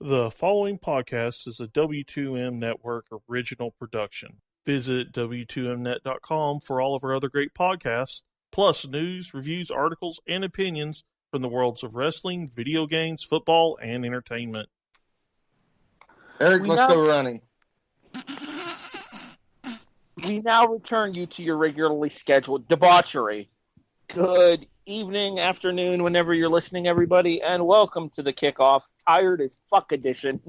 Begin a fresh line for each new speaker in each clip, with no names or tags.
The following podcast is a W2M Network original production. Visit W2Mnet.com for all of our other great podcasts, plus news, reviews, articles, and opinions from the worlds of wrestling, video games, football, and entertainment.
Eric, let's go running.
We now return you to your regularly scheduled debauchery. Good evening, afternoon, whenever you're listening, everybody, and welcome to the Kickoff Tired as Fuck edition.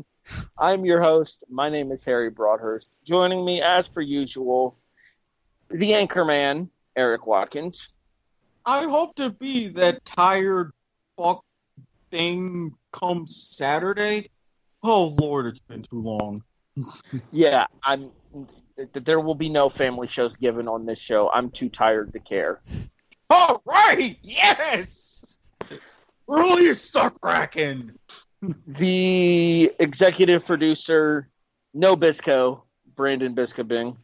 I'm your host. My name is Harry Broadhurst. Joining me, as per usual, the Anchorman Erik Watkins.
I hope to be that tired fuck thing come Saturday. Oh, Lord, it's been too long.
Yeah, there will be no family shows given on this show. I'm too tired to care.
All right, yes! Really stuck racking.
The executive producer, no Bisco, Brandon Biskobing.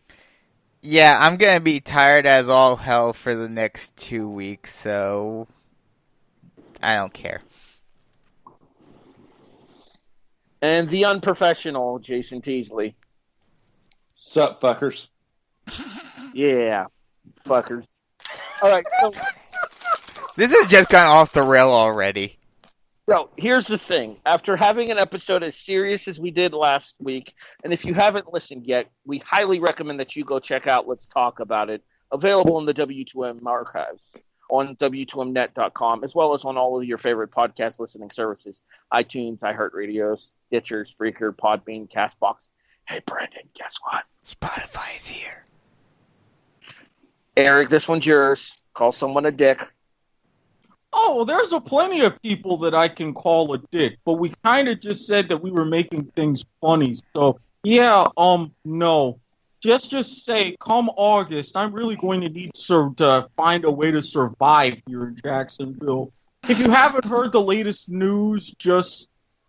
Yeah, I'm going to be tired as all hell for the next 2 weeks, so I don't care.
And the unprofessional, Jason Teasley.
Sup, fuckers?
Yeah, fuckers. All right, so
This has just gone off the rail already.
So, here's the thing. After having an episode as serious as we did last week, and if you haven't listened yet, we highly recommend that you go check out Let's Talk About It, available in the W2M archives on W2Mnet.com, as well as on all of your favorite podcast listening services, iTunes, iHeartRadio, Stitcher, Spreaker, Podbean, CastBox. Hey, Brandon, guess what?
Spotify is here.
Eric, this one's yours. Call someone a dick.
Oh, there's a plenty of people that I can call a dick, but we kind of just said that we were making things funny. So, yeah, no. Just say, come August, I'm really going to need to find a way to survive here in Jacksonville. If you haven't heard the latest news,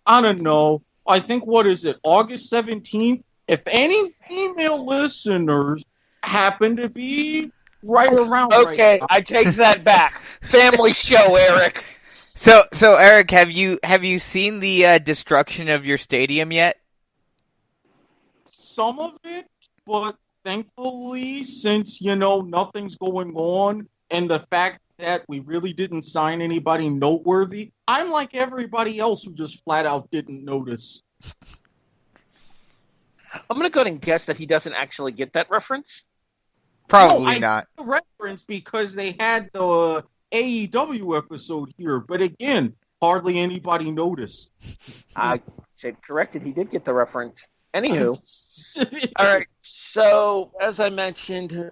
I don't know. I think, what is it, August 17th? If any female listeners happen to be right around
Okay,
right now.
I take that back. Family show, Eric.
So Eric, have you seen the destruction of your stadium yet?
Some of it, but thankfully, since, nothing's going on, and the fact that we really didn't sign anybody noteworthy, I'm like everybody else who just flat out didn't notice.
I'm going to go ahead and guess that he doesn't actually get that reference.
Probably not.
I reference because they had the AEW episode here, but again, hardly anybody noticed.
I said corrected. He did get the reference. Anywho. All right. So, as I mentioned,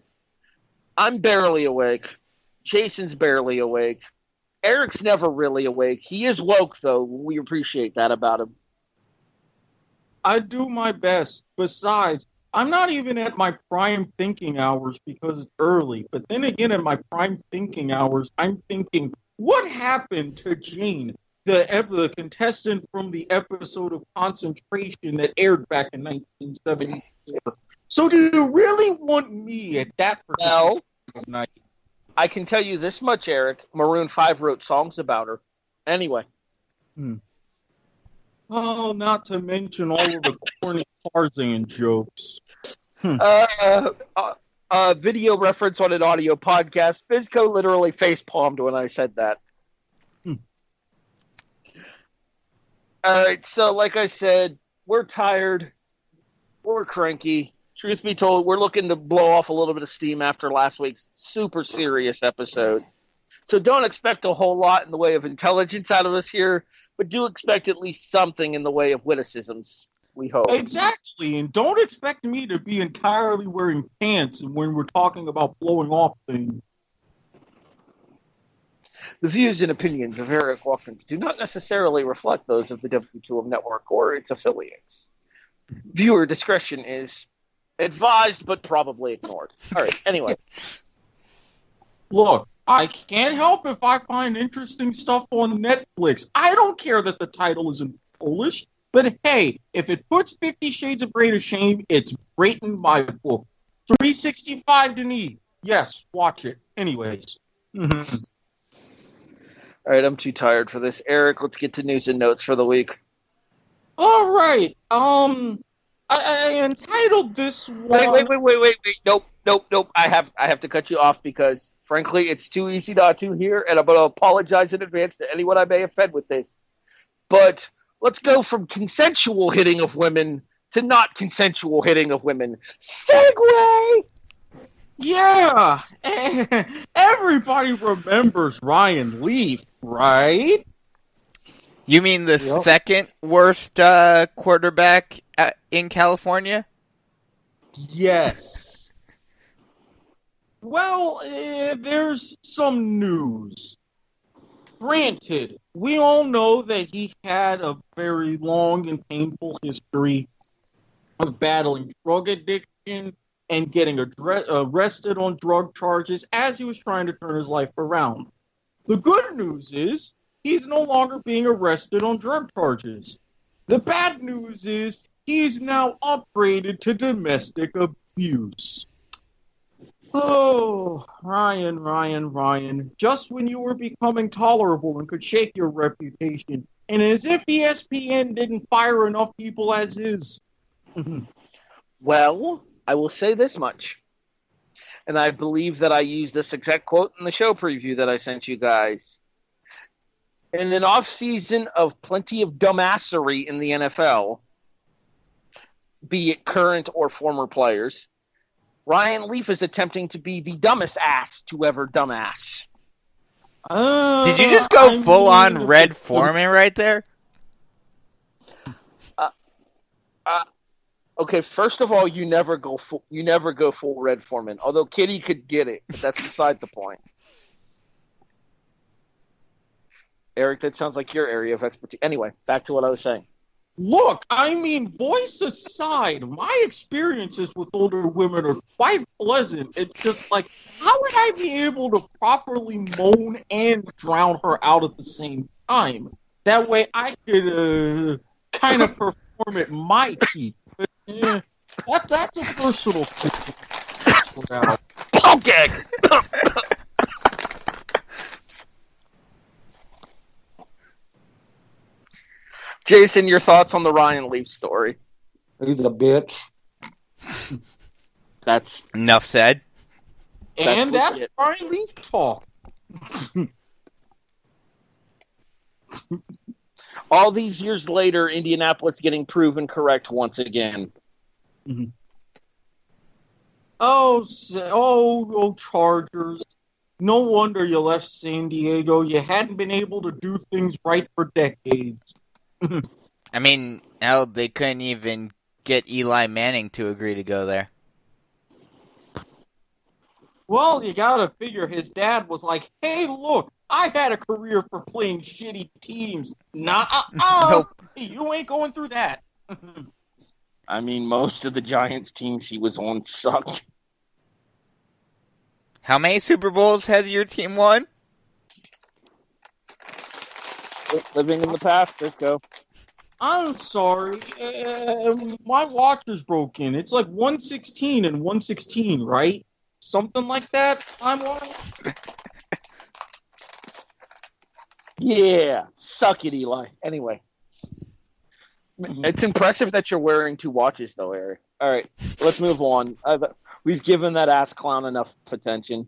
I'm barely awake. Jason's barely awake. Eric's never really awake. He is woke, though. We appreciate that about him.
I do my best. Besides, I'm not even at my prime thinking hours because it's early. But then again, in my prime thinking hours, I'm thinking, what happened to Jean, the contestant from the episode of Concentration that aired back in 1974? So do you really want me at that particular night?
I can tell you this much, Eric. Maroon 5 wrote songs about her. Anyway.
Oh, not to mention all of the corny Tarzan jokes.
Video reference on an audio podcast. Bisco literally face-palmed when I said that. All right, so like I said, we're tired. We're cranky. Truth be told, we're looking to blow off a little bit of steam after last week's super serious episode. So don't expect a whole lot in the way of intelligence out of us here, but do expect at least something in the way of witticisms, we hope.
Exactly, and don't expect me to be entirely wearing pants when we're talking about blowing off things.
The views and opinions of Erik Watkins do not necessarily reflect those of the W2M Network or its affiliates. Viewer discretion is advised, but probably ignored. All right, anyway.
Look, I can't help if I find interesting stuff on Netflix. I don't care that the title is in Polish, but hey, if it puts 50 Shades of Grey to shame, it's great in my book. 365 Denis. Yes, watch it. Anyways.
All right, I'm too tired for this. Eric, let's get to news and notes for the week.
All right. I entitled this one.
Wait. Nope. I have to cut you off because, frankly, it's too easy not to here, and I'm going to apologize in advance to anyone I may offend with this. But let's go from consensual hitting of women to not consensual hitting of women. Segway!
Yeah. Everybody remembers Ryan Leaf, right?
You mean the second worst quarterback in California?
Yes. Well, there's some news. Granted, we all know that he had a very long and painful history of battling drug addiction and getting arrested on drug charges as he was trying to turn his life around. The good news is he's no longer being arrested on drug charges. The bad news is he's now upgraded to domestic abuse. Oh, Ryan. Just when you were becoming tolerable and could shake your reputation. And as if ESPN didn't fire enough people as is.
Well, I will say this much. And I believe that I used this exact quote in the show preview that I sent you guys. In an off-season of plenty of dumbassery in the NFL, be it current or former players, Ryan Leaf is attempting to be the dumbest ass to ever dumbass.
Did you just go full-on Red Foreman right there?
Okay, first of all, you never go full Red Foreman. Although Kitty could get it, but that's beside the point. Eric, that sounds like your area of expertise. Anyway, back to what I was saying.
Look, I mean, voice aside, my experiences with older women are quite pleasant. It's just like, how would I be able to properly moan and drown her out at the same time? That way I could kind of perform at my peak. But, that's a personal thing.
Okay. Jason, your thoughts on the Ryan Leaf story?
He's a bitch.
That's
enough said.
And that's Ryan Leaf talk.
All these years later, Indianapolis getting proven correct once again.
Mm-hmm. Oh, Chargers. No wonder you left San Diego. You hadn't been able to do things right for decades.
I mean, hell, they couldn't even get Eli Manning to agree to go there.
Well, you gotta figure his dad was like, hey, look, I had a career for playing shitty teams.
Nope.
You ain't going through that.
I mean, most of the Giants teams he was on sucked.
How many Super Bowls has your team won?
Living in the past, let's go.
I'm sorry. My watch is broken. It's like 116 and 116, right? Something like that, time-wise?
Yeah. Suck it, Eli. Anyway. It's impressive that you're wearing two watches, though, Eric. All right, let's move on. We've given that ass clown enough attention.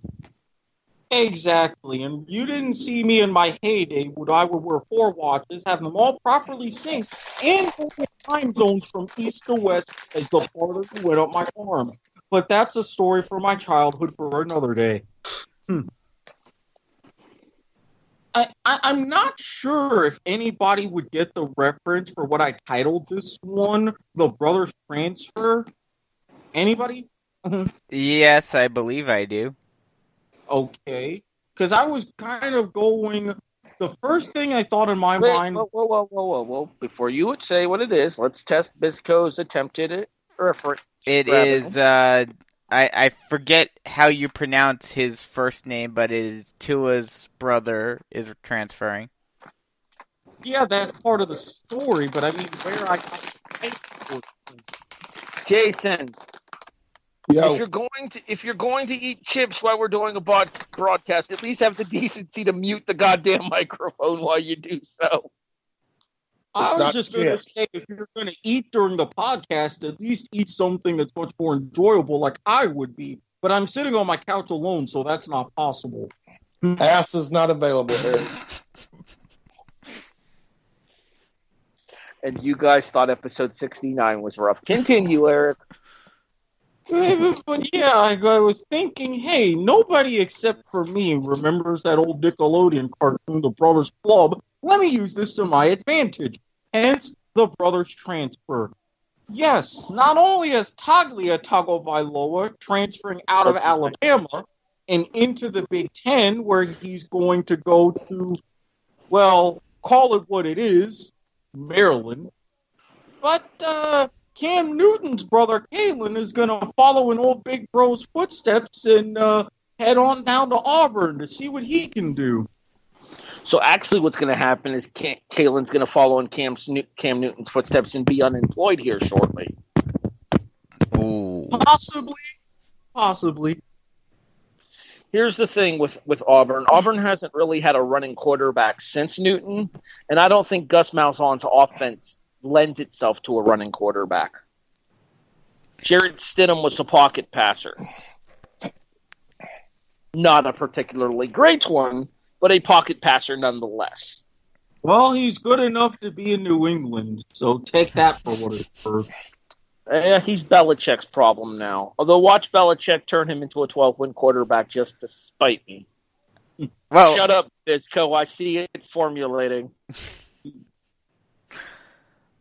Exactly, and you didn't see me in my heyday when I would wear 4 watches, have them all properly synced, and moving time zones from east to west as the farther you went up my arm. But that's a story for my childhood for another day. I'm not sure if anybody would get the reference for what I titled this one, The Brothers Transfer. Anybody?
Yes, I believe I do.
Okay. Because I was kind of going... The first thing I thought in my mind...
Whoa. Before you would say what it is, let's test Bisco's attempted reference.
It is, I forget how you pronounce his first name, but it is Tua's brother is transferring.
Yeah, that's part of the story, but I mean, where I...
Jason...
Yo.
If you're going to eat chips while we're doing a broadcast, at least have the decency to mute the goddamn microphone while you do so.
I was
not
just going to
shit.
say, if you're going to eat during the podcast, at least eat something that's much more enjoyable, like I would be. But I'm sitting on my couch alone, so that's not possible.
Ass is not available here.
And you guys thought episode 69 was rough. Continue, Eric.
But yeah, I was thinking, hey, nobody except for me remembers that old Nickelodeon cartoon, The Brothers Club. Let me use this to my advantage. Hence, the Brothers transfer. Yes, not only is Taglia Tagoviloa transferring out of Alabama and into the Big Ten, where he's going to go to, well, call it what it is, Maryland. But Cam Newton's brother, Caylin, is going to follow in old Big Bro's footsteps and head on down to Auburn to see what he can do.
So actually what's going to happen is Kaylin's going to follow in Cam Newton's footsteps and be unemployed here shortly.
Ooh.
Possibly.
Here's the thing with Auburn. Auburn hasn't really had a running quarterback since Newton, and I don't think Gus Malzahn's offense lends itself to a running quarterback. Jarrett Stidham was a pocket passer. Not a particularly great one, but a pocket passer nonetheless.
Well, he's good enough to be in New England, so take that for what it's worth.
He's Belichick's problem now. Although watch Belichick turn him into a 12-win quarterback just to spite me.
Well,
Shut up, Bisko. I see it formulating.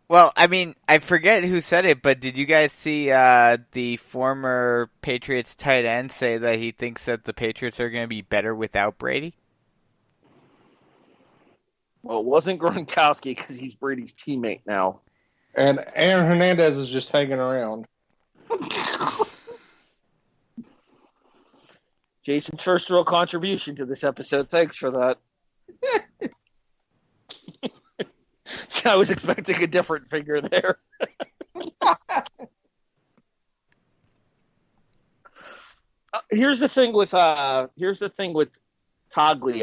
well, I mean, I forget who said it, but did you guys see the former Patriots tight end say that he thinks that the Patriots are going to be better without Brady?
Well, it wasn't Gronkowski because he's Brady's teammate now.
And Aaron Hernandez is just hanging around.
Jason's first real contribution to this episode. Thanks for that. I was expecting a different figure there. Here's the thing with Taglia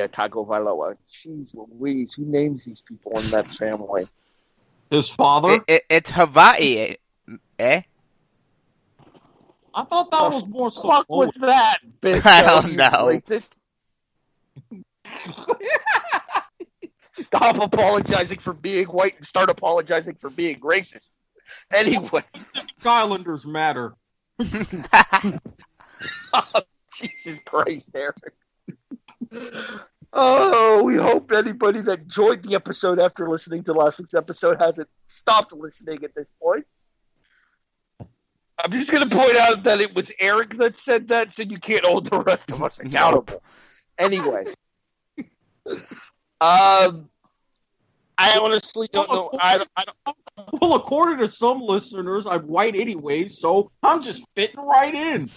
Tagoviloa. Jeez Louise, who names these people in that family?
His father?
It's Hawaii, eh?
I thought that was more
Fuck was that, bitch?
I don't know.
Stop apologizing for being white and start apologizing for being racist. Anyway.
Islanders matter.
Oh, Jesus Christ, Eric. Oh, we hope anybody that enjoyed the episode after listening to last week's episode hasn't stopped listening at this point. I'm just going to point out that it was Eric that said that, so you can't hold the rest of us accountable. Anyway. I honestly don't know. I don't.
Well, according to some listeners, I'm white anyways, so I'm just fitting right in.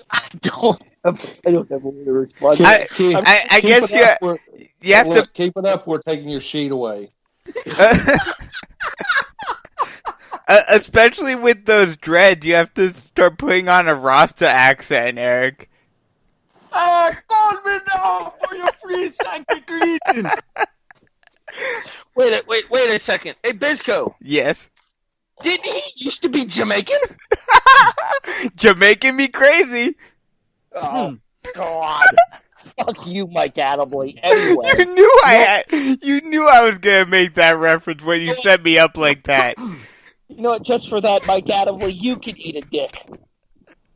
I don't have a way to respond.
I guess you have to
keep it up. We're taking your sheet away.
Especially with those dreads, you have to start putting on a Rasta accent, Eric.
Call me now for your free psychic reading.
Wait a second. Hey, Bisko.
Yes.
Didn't he used to be Jamaican?
Jamaican me crazy.
Oh, God. Fuck you, Mike Adamley. Anyway.
You knew I was going to make that reference when you set me up like that.
You know what? Just for that, Mike Adamley, you can eat a dick.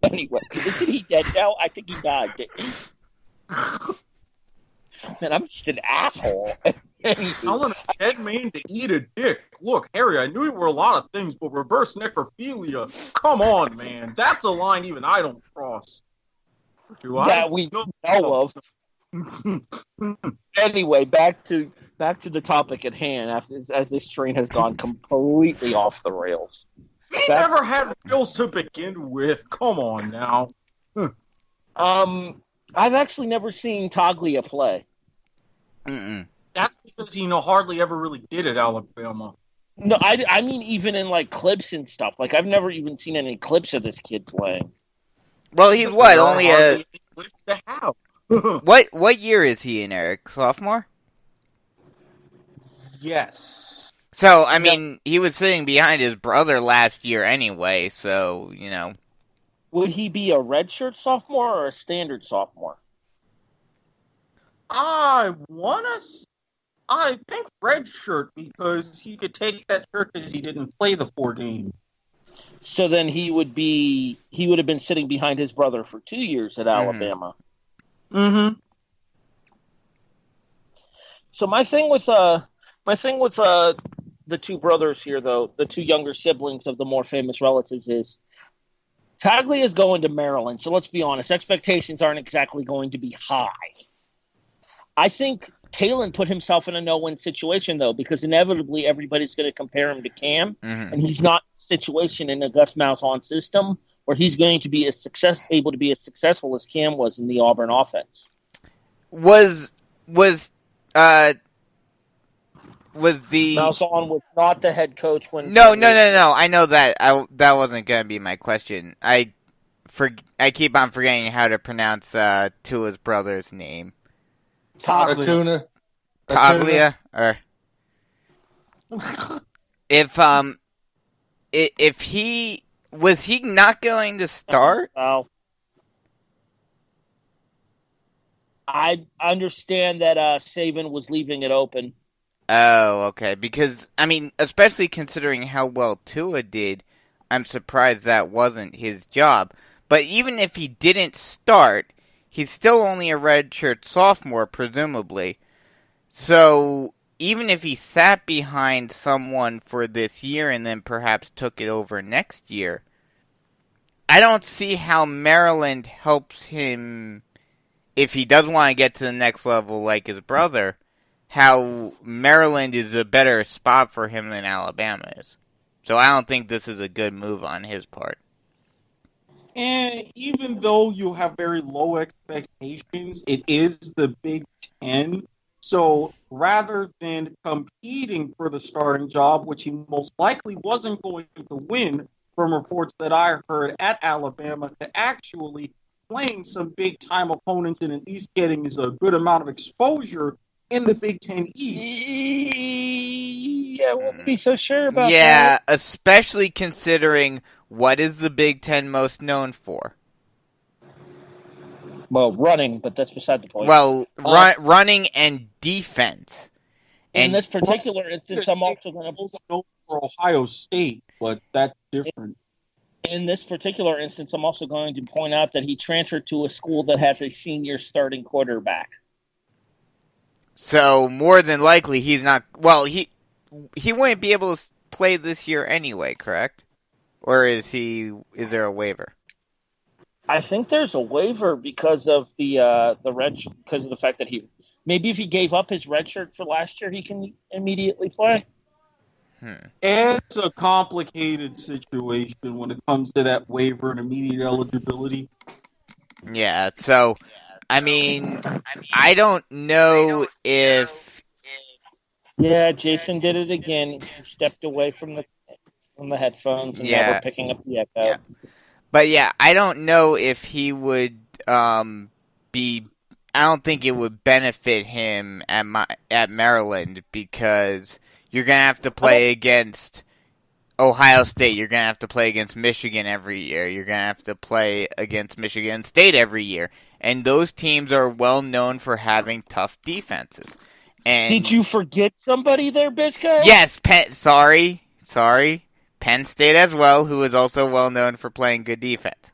Anyway, isn't he dead now? I think he died, didn't he? Man, I'm just an asshole.
Telling a dead man to eat a dick. Look, Harry, I knew you were a lot of things, but reverse necrophilia, come on, man. That's a line even I don't cross.
That we know of. Anyway, back to the topic at hand. As this train has gone completely off the rails.
We never had rails to begin with. Come on now.
I've actually never seen Taglia play.
Mm-mm.
That's because he hardly ever really did at Alabama.
No, I mean even in like clips and stuff. Like I've never even seen any clips of this kid playing.
Well, he's what? Only a.
To have.
What year is he in, Eric? Sophomore?
Yes.
So, I mean, he was sitting behind his brother last year anyway, so, you know.
Would he be a redshirt sophomore or a standard sophomore?
I think redshirt because he could take that shirt because he didn't play the 4 games.
So then he would have been sitting behind his brother for 2 years at Alabama.
Mm-hmm.
So my thing with the two brothers here, though, the two younger siblings of the more famous relatives, is Taglia is going to Maryland. So let's be honest, expectations aren't exactly going to be high. I think Caylin put himself in a no-win situation, though, because inevitably everybody's going to compare him to Cam, and he's not in a situation in a Gus Malzahn system where he's going to be able to be as successful as Cam was in the Auburn offense.
Was the
Malzahn was not the head coach when...
No. I know that. That wasn't going to be my question. I keep on forgetting how to pronounce Tua's brother's name.
Taglia.
Or if he was he not going to start?
Well, I understand that Saban was leaving it open.
Oh, okay. Because I mean, especially considering how well Tua did, I'm surprised that wasn't his job. But even if he didn't start, he's still only a redshirt sophomore, presumably. So, even if he sat behind someone for this year and then perhaps took it over next year, I don't see how Maryland helps him if he does want to get to the next level like his brother, how Maryland is a better spot for him than Alabama is. So I don't think this is a good move on his part.
And even though you have very low expectations, it is the Big Ten. So rather than competing for the starting job, which he most likely wasn't going to win from reports that I heard at Alabama, to actually playing some big-time opponents and at least getting a good amount of exposure in the Big Ten East.
Yeah, I wouldn't be so sure about that.
Yeah, especially considering what is the Big Ten most known for?
Well, running, but that's beside the point.
Well, running and defense.
In this particular instance, I'm also going to
know for Ohio State, but that's different.
In this particular instance, I'm also going to point out that he transferred to a school that has a senior starting quarterback.
So more than likely, he's not. Well, he wouldn't be able to play this year anyway, correct? Or is there a waiver?
I think there's a waiver because of the fact that maybe if he gave up his red shirt for last year, he can immediately play.
It's a complicated situation when it comes to that waiver and immediate eligibility.
Yeah, so I mean, I don't know if.
Yeah, Jason did it again. He stepped away from the headphones and now we're picking up the echo.
Yeah. But yeah, I don't know if he would be. I don't think it would benefit him at Maryland because you're gonna have to play against Ohio State. You're gonna have to play against Michigan every year. You're gonna have to play against Michigan State every year, and those teams are well known for having tough defenses. And
did you forget somebody there, Bisco?
Yes, sorry. Penn State as well, who is also well known for playing good defense.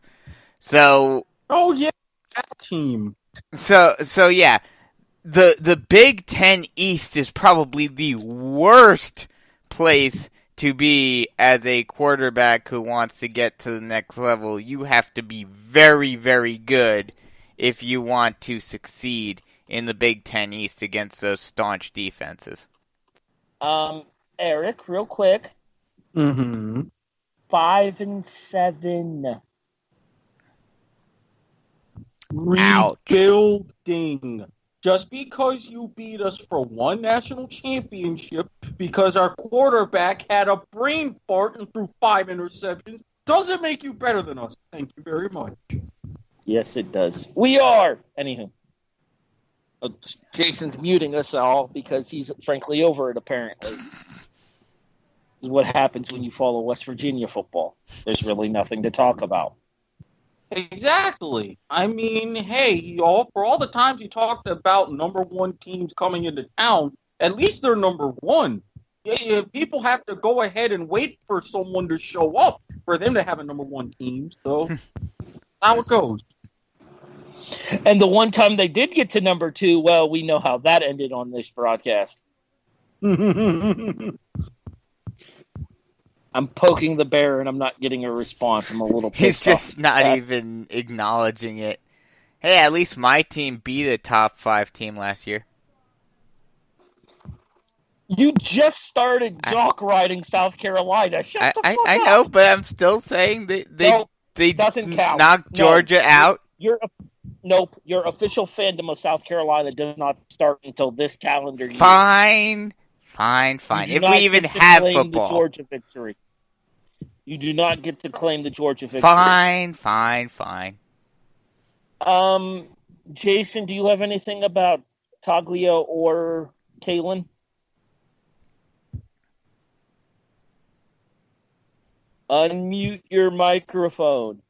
So,
oh yeah, that team.
So yeah, the Big Ten East is probably the worst place to be as a quarterback who wants to get to the next level. You have to be very, very good if you want to succeed in the Big Ten East against those staunch defenses.
Eric, real quick. 5-7.
Rebuilding. Just because you beat us for one national championship because our quarterback had a brain fart and threw 5 interceptions doesn't make you better than us. Thank you very much.
Yes, it does. We are. Anywho. Jason's muting us all because he's frankly over it, apparently. This is what happens when you follow West Virginia football. There's really nothing to talk about.
Exactly. I mean, hey, for all the times you talked about number one teams coming into town, at least they're number one. Yeah, people have to go ahead and wait for someone to show up for them to have a number one team. So, how it goes.
And the one time they did get to number two, well, we know how that ended on this broadcast. I'm poking the bear and I'm not getting a response. I'm a little pissed
He's just
off.
not even acknowledging it. Hey, at least my team beat a top 5 team last year.
You just started jock riding South Carolina. Shut the fuck up.
I know, but I'm still saying that they
doesn't count.
knocked Georgia out.
Nope. Your official fandom of South Carolina does not start until this calendar year.
Fine. If we even have football.
The Georgia victory. You do not get to claim the Georgia victory.
Fine.
Jason, do you have anything about Taglia or Caylin? Unmute your microphone.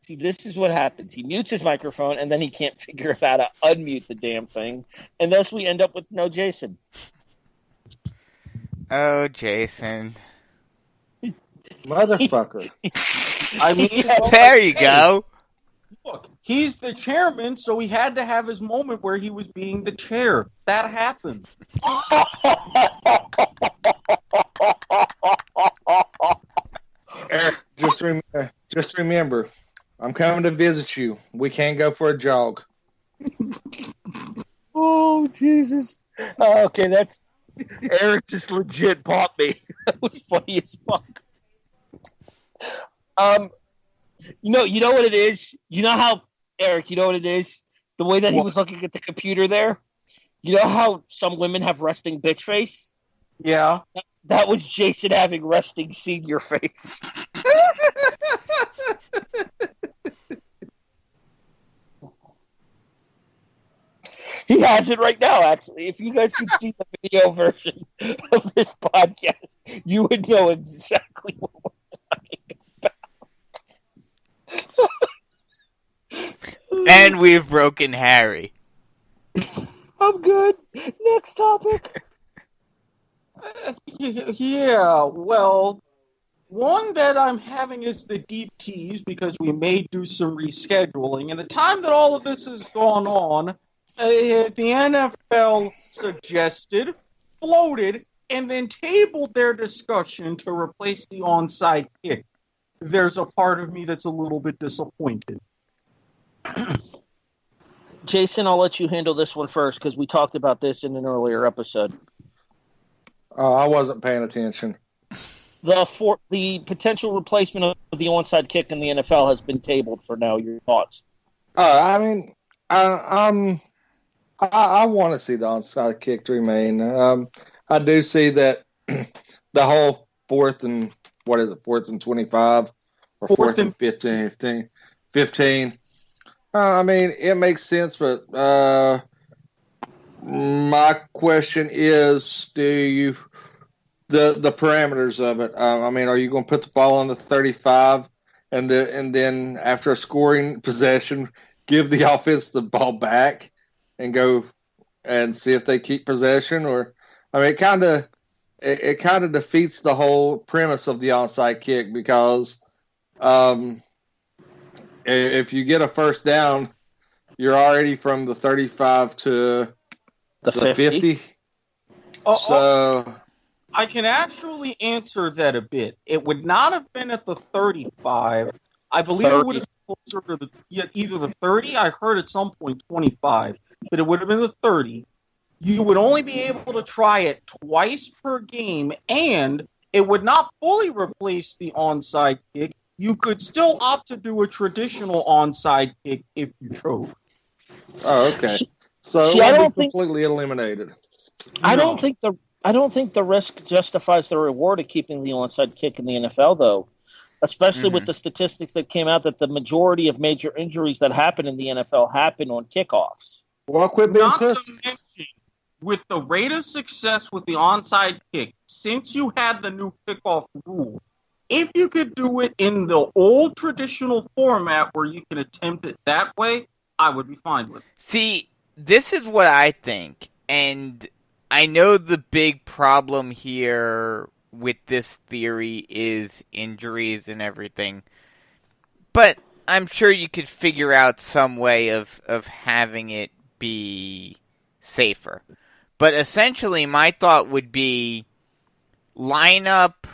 See, this is what happens. He mutes his microphone, and then he can't figure out how to unmute the damn thing. And thus we end up with no Jason.
Oh, Jason.
Motherfucker.
I mean,
there you go.
Look, he's the chairman, so he had to have his moment where he was being the chair. That happened.
Eric, just remember, I'm coming to visit you. We can't go for a jog.
Oh, Jesus. Okay, that's... Eric just legit popped me. That was funny as fuck. You know what it is? You know how, Eric, you know what it is? The way that he was looking at the computer there? You know how some women have resting bitch face?
Yeah.
That was Jason having resting senior face. He has it right now, actually. If you guys could see the video version of this podcast, you would know exactly what we're talking about.
And we've broken Harry.
I'm good. Next topic.
Yeah, well, one that I'm having is the deep tease because we may do some rescheduling. And the time that all of this has gone on, the NFL suggested, floated, and then tabled their discussion to replace the onside kick. There's a part of me that's a little bit disappointed.
Jason, I'll let you handle this one first because we talked about this in an earlier episode.
I wasn't paying attention.
The potential replacement of the onside kick in the NFL has been tabled for now. Your thoughts?
I mean, I want to see the onside kick to remain. I do see that the whole fourth and 25 or fourth and 15. I mean, it makes sense, but my question is, the parameters of it? I mean, are you going to put the ball on the 35 and then after a scoring possession, give the offense the ball back and go and see if they keep possession? Or, I mean, it kind of defeats the whole premise of the onside kick because if you get a first down, you're already from the 35 to the 50. So
I can actually answer that a bit. It would not have been at the 35. I believe 30. It would have been closer to either the 30. I heard at some point 25, but it would have been the 30. You would only be able to try it twice per game, and it would not fully replace the onside kick. You could still opt to do a traditional onside kick if you chose.
Oh, okay. So it would be completely eliminated.
I don't think the risk justifies the reward of keeping the onside kick in the NFL, though. especially with the statistics that came out that the majority of major injuries that happen in the NFL happen on kickoffs.
Well, quit being
Not to
pussies.
mention, with the rate of success with the onside kick, since you had the new kickoff rule, if you could do it in the old traditional format where you can attempt it that way, I would be fine with it.
See, this is what I think, and I know the big problem here with this theory is injuries and everything, but I'm sure you could figure out some way of having it be safer. But essentially, my thought would be line up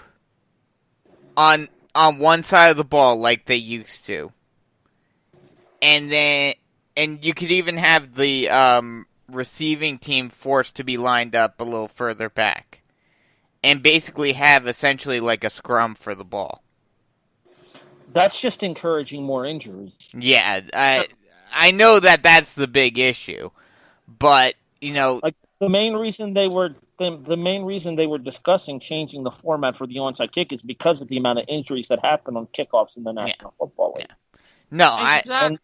on one side of the ball like they used to, and you could even have the receiving team forced to be lined up a little further back, and basically have essentially like a scrum for the ball.
That's just encouraging more injuries.
Yeah, I know that's the big issue, but
like the main reason they were discussing changing the format for the onside kick is because of the amount of injuries that happen on kickoffs in the National Football League.
Yeah. No,
Exactly.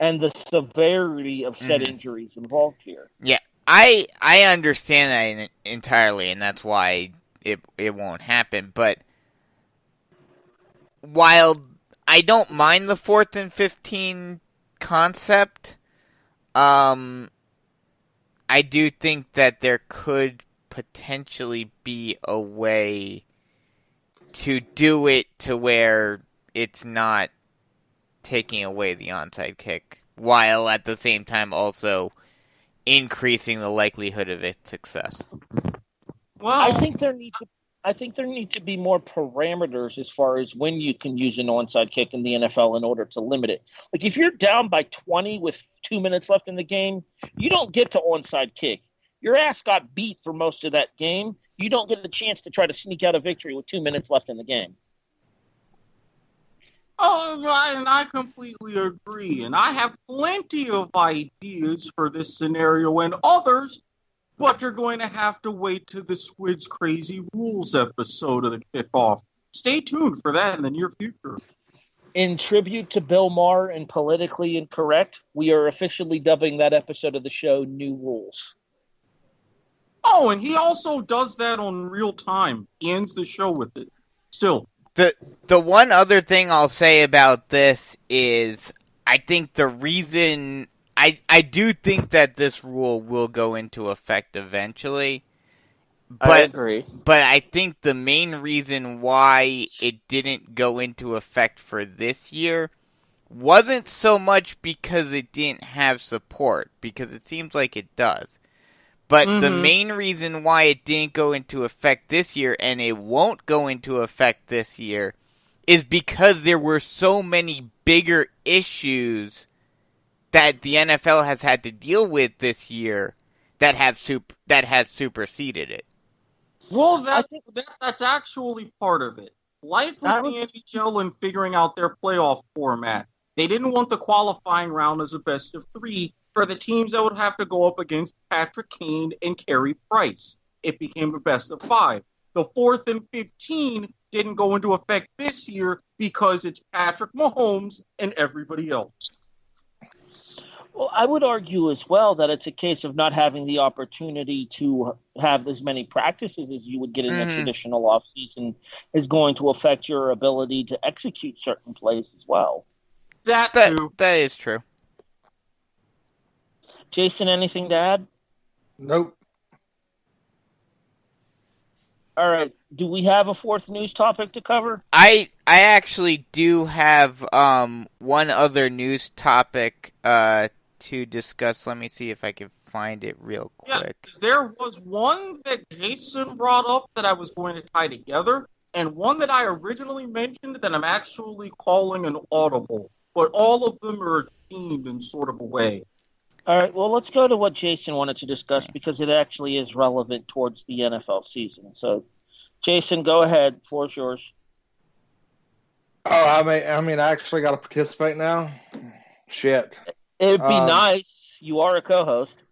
And the severity of said injuries involved here.
Yeah, I understand that entirely, and that's why it won't happen. But while I don't mind the 4th and 15 concept, I do think that there could potentially be a way to do it to where it's not taking away the onside kick, while at the same time also increasing the likelihood of its success.
Well,
I think there need to be more parameters as far as when you can use an onside kick in the NFL in order to limit it. Like if you're down by 20 with 2 minutes left in the game, you don't get to onside kick. Your ass got beat for most of that game. You don't get a chance to try to sneak out a victory with 2 minutes left in the game.
Oh, and I completely agree. And I have plenty of ideas for this scenario and others, but you're going to have to wait to the Squid's Crazy Rules episode of the Kickoff. Stay tuned for that in the near future.
In tribute to Bill Maher and Politically Incorrect, we are officially dubbing that episode of the show New Rules.
Oh, and he also does that on real time. He ends the show with it. Still.
The one other thing I'll say about this is I think the reason I do think that this rule will go into effect eventually. But,
I agree.
But I think the main reason why it didn't go into effect for this year wasn't so much because it didn't have support, because it seems like it does. But the main reason why it didn't go into effect this year, and it won't go into effect this year, is because there were so many bigger issues that the NFL has had to deal with this year that has superseded it.
Well, that's actually part of it. Like with the NHL and figuring out their playoff format, they didn't want the qualifying round as a best of 3 for the teams that would have to go up against Patrick Kane and Carey Price. It became a best of 5. The 4th and 15 didn't go into effect this year because it's Patrick Mahomes and everybody else.
Well, I would argue as well that it's a case of not having the opportunity to have as many practices as you would get in a traditional offseason is going to affect your ability to execute certain plays as well.
That is true.
Jason, anything to add?
Nope.
All right. Do we have a 4th news topic to cover?
I actually do have one other news topic to discuss. Let me see if I can find it real quick.
Yeah, there was one that Jason brought up that I was going to tie together, and one that I originally mentioned that I'm actually calling an audible. But all of them are themed in sort of a way.
All right, well, let's go to what Jason wanted to discuss because it actually is relevant towards the NFL season. So, Jason, go ahead. Floor's yours.
Oh, I mean, I actually got to participate now? Shit.
It'd be nice. You are a co-host.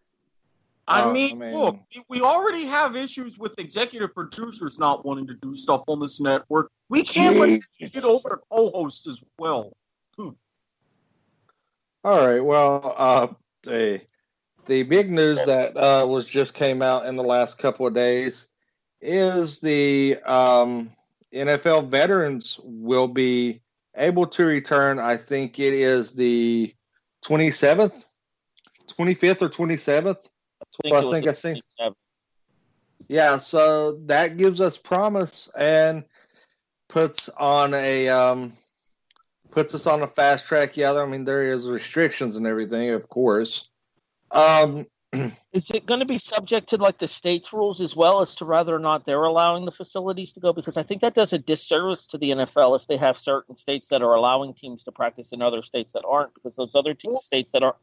Look, we already have issues with executive producers not wanting to do stuff on this network. We can't let it get over to co-hosts as well.
All right. Well, the big news that was just came out in the last couple of days is the NFL veterans will be able to return. I think it is the 25th or 27th. I think I seen. Yeah, so that gives us promise and puts us on a fast track. Yeah, I mean there is restrictions and everything, of course.
Is it going to be subject to like the state's rules as well as to whether or not they're allowing the facilities to go? Because I think that does a disservice to the NFL if they have certain states that are allowing teams to practice and other states that aren't. Because those other states that are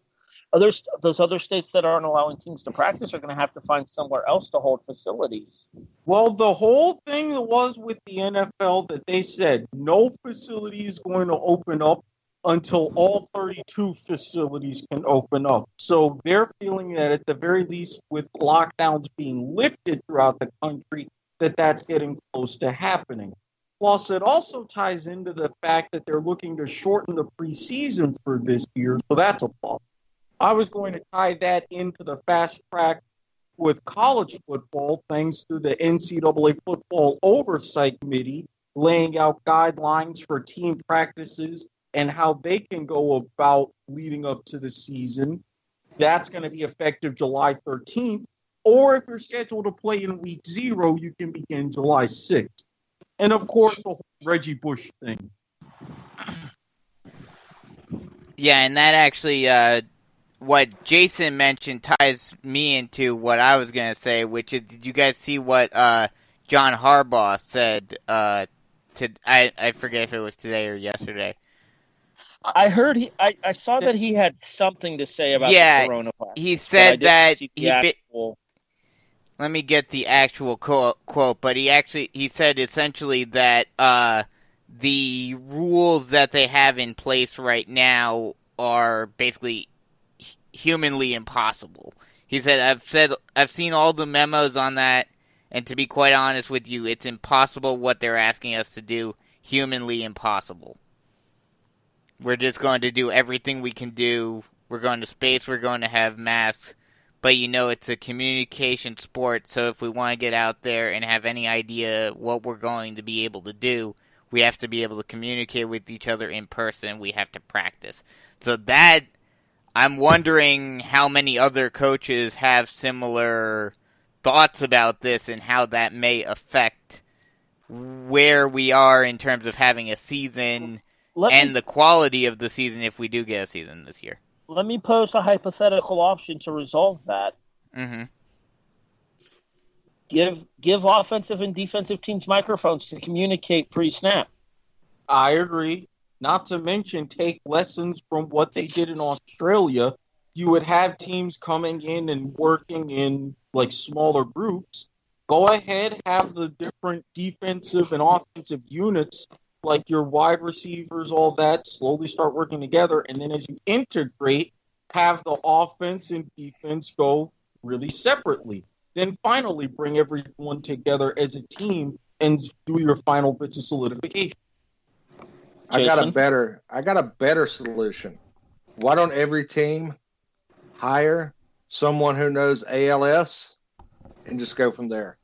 those other states that aren't allowing teams to practice are going to have to find somewhere else to hold facilities.
Well, the whole thing was with the NFL that they said no facility is going to open up until all 32 facilities can open up. So they're feeling that at the very least with lockdowns being lifted throughout the country, that's getting close to happening. Plus, it also ties into the fact that they're looking to shorten the preseason for this year, so that's a plus. I was going to tie that into the fast track with college football, thanks to the NCAA Football Oversight Committee laying out guidelines for team practices and how they can go about leading up to the season. That's going to be effective July 13th. Or if you're scheduled to play in week 0, you can begin July 6th. And, of course, the whole Reggie Bush thing.
Yeah, and that actually, what Jason mentioned ties me into what I was going to say, which is, did you guys see what John Harbaugh said I forget if it was today or yesterday.
I heard I saw that he had something to say about the coronavirus.
He said that let me get the actual quote, but he said essentially that the rules that they have in place right now are basically humanly impossible. He said I've seen all the memos on that, and to be quite honest with you, it's impossible what they're asking us to do, humanly impossible. We're just going to do everything we can do. We're going to space, we're going to have masks, but it's a communication sport, so if we want to get out there and have any idea what we're going to be able to do, we have to be able to communicate with each other in person. We have to practice. So that, I'm wondering how many other coaches have similar thoughts about this and how that may affect where we are in terms of having a season and the quality of the season if we do get a season this year.
Let me pose a hypothetical option to resolve that.
Mm-hmm.
Give offensive and defensive teams microphones to communicate pre-snap.
I agree. Not to mention take lessons from what they did in Australia. You would have teams coming in and working in like smaller groups. Go ahead, have the different defensive and offensive units, like your wide receivers, all that, slowly start working together. And then as you integrate, have the offense and defense go really separately. Then finally bring everyone together as a team and do your final bits of solidification.
I got a better solution. Why don't every team hire someone who knows ALS and just go from there?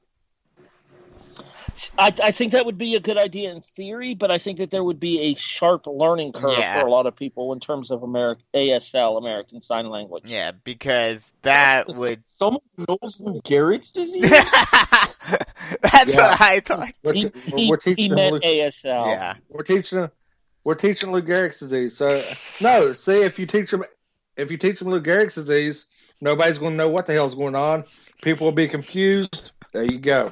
I think that would be a good idea in theory, but I think that there would be a sharp learning curve for a lot of people in terms of ASL, American Sign Language.
Yeah, because that would...
Someone knows Lou Gehrig's disease?
That's what I thought.
He meant ASL.
Yeah.
We're teaching Lou Gehrig's disease. So, no, see, if you teach them Lou Gehrig's disease, nobody's going to know what the hell's going on. People will be confused. There you go.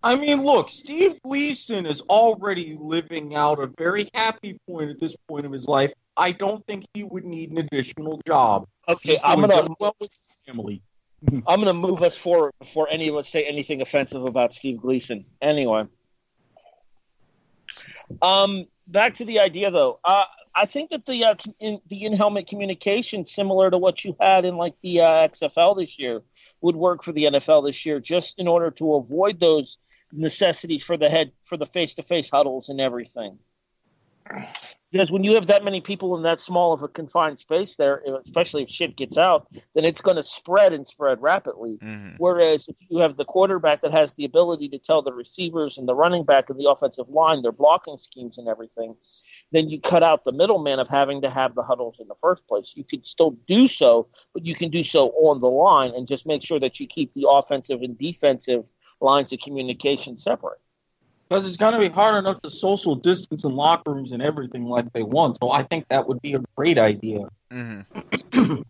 I mean, look, Steve Gleason is already living out a very happy point at this point of his life. I don't think he would need an additional job.
Okay, I'm gonna move us forward before any of us say anything offensive about Steve Gleason. Anyway, back to the idea though. I think that the in-helmet communication, similar to what you had in like the XFL this year, would work for the NFL this year, just in order to avoid those necessities for the face-to-face huddles and everything. Because when you have that many people in that small of a confined space there, especially if shit gets out, then it's going to spread rapidly.
Mm-hmm.
Whereas if you have the quarterback that has the ability to tell the receivers and the running back and the offensive line their blocking schemes and everything, then you cut out the middleman of having to have the huddles in the first place. You can still do so, but you can do so on the line and just make sure that you keep the offensive and defensive lines of communication separate.
Because it's going to be hard enough to social distance in locker rooms and everything like they want. So I think that would be a great idea.
Mm-hmm.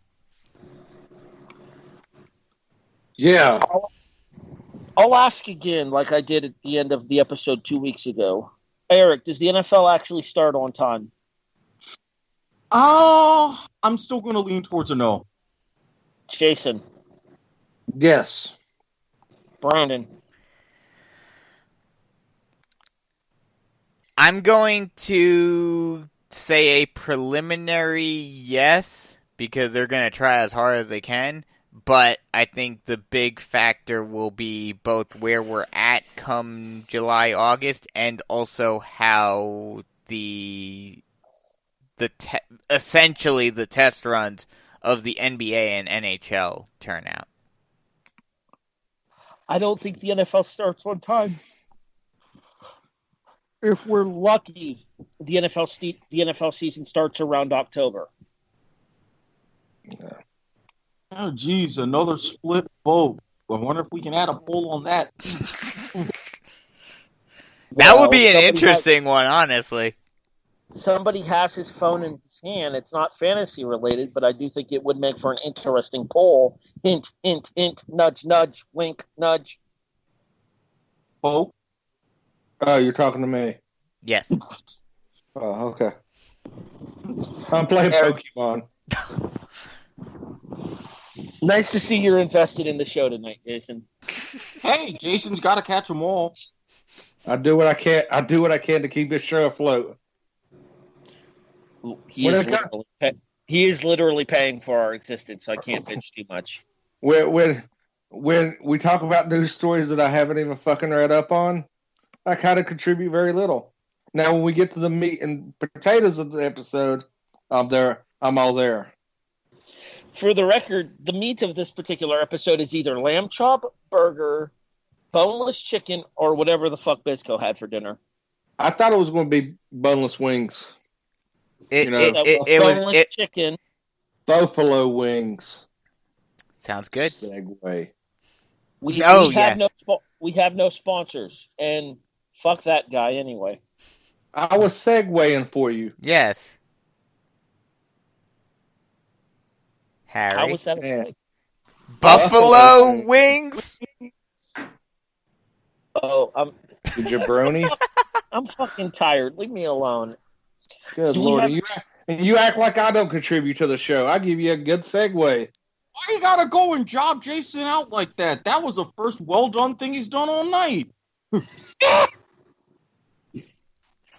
Yeah.
I'll ask again, like I did at the end of the episode 2 weeks ago. Eric, does the NFL actually start on time?
I'm still going to lean towards a no.
Jason.
Yes.
Brandon.
I'm going to say a preliminary yes, because they're going to try as hard as they can. But I think the big factor will be both where we're at come July, August, and also how essentially the test runs of the NBA and NHL turn out.
I don't think the NFL starts on time. If we're lucky, the NFL season starts around October.
Yeah.
Oh, geez, another split vote. I wonder if we can add a poll on that.
That would be an interesting one, honestly.
Somebody has his phone in his hand. It's not fantasy related, but I do think it would make for an interesting poll. Hint, hint, hint, nudge, nudge, wink, nudge.
Poll?
Oh, you're talking to me.
Yes.
Oh, okay. I'm playing Pokemon.
Nice to see you're invested in the show tonight, Jason.
Hey, Jason's got to catch them all.
I do what I can. I do what I can to keep this show afloat.
He is literally paying for our existence, so I can't bitch too much.
When we talk about news stories that I haven't even fucking read up on, I kind of contribute very little. Now, when we get to the meat and potatoes of the episode, I'm there. I'm all there.
For the record, the meat of this particular episode is either lamb chop, burger, boneless chicken, or whatever the fuck Bisco had for dinner.
I thought it was going to be boneless wings.
Boneless chicken.
Buffalo wings.
Sounds good.
Segue.
We have no sponsors, and fuck that guy anyway.
I was segueing for you.
Yes. Harry.
How was that a segue?
Buffalo wings?
Oh,
the jabroni.
I'm fucking tired. Leave me alone.
Good Lord. You act like I don't contribute to the show. I give you a good segue.
Why you gotta go and job Jason out like that? That was the first well-done thing he's done all night.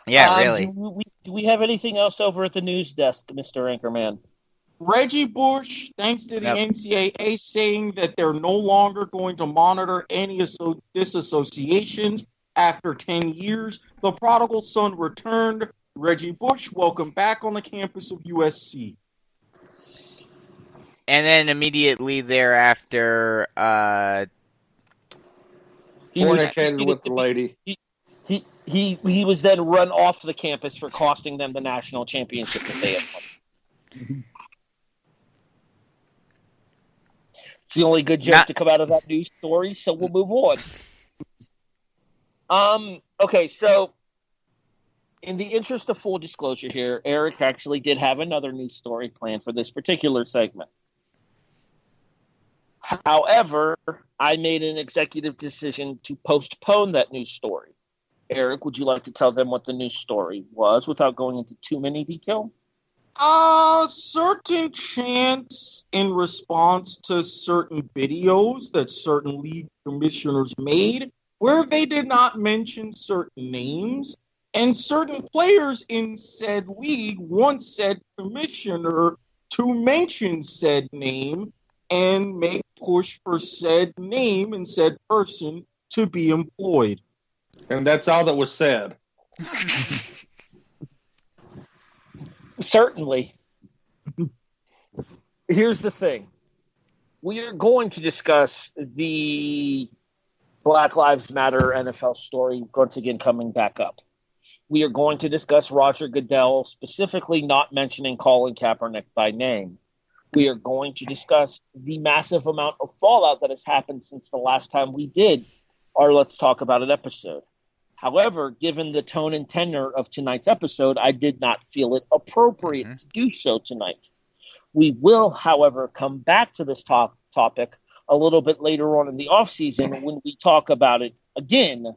Yeah, really.
Do we have anything else over at the news desk, Mr. Anchorman?
Reggie Bush, thanks to the NCAA, saying that they're no longer going to monitor any disassociations after 10 years. The prodigal son returned. Reggie Bush, welcome back on the campus of USC.
And then immediately thereafter,
fornicated with the lady.
He was then run off the campus for costing them the national championship that they had won. It's the only good joke to come out of that news story, so we'll move on. Okay, so in the interest of full disclosure here, Eric actually did have another news story planned for this particular segment. However, I made an executive decision to postpone that news story. Eric, would you like to tell them what the news story was without going into too many detail?
Certain chants in response to certain videos that certain league commissioners made where they did not mention certain names. And certain players in said league want said commissioner to mention said name and make push for said name and said person to be employed.
And that's all that was said.
Certainly. Here's the thing. We are going to discuss the Black Lives Matter NFL story once again coming back up. We are going to discuss Roger Goodell, specifically not mentioning Colin Kaepernick by name. We are going to discuss the massive amount of fallout that has happened since the last time we did our Let's Talk About It episode. However, given the tone and tenor of tonight's episode, I did not feel it appropriate to do so tonight. We will, however, come back to this topic a little bit later on in the offseason when we talk about it again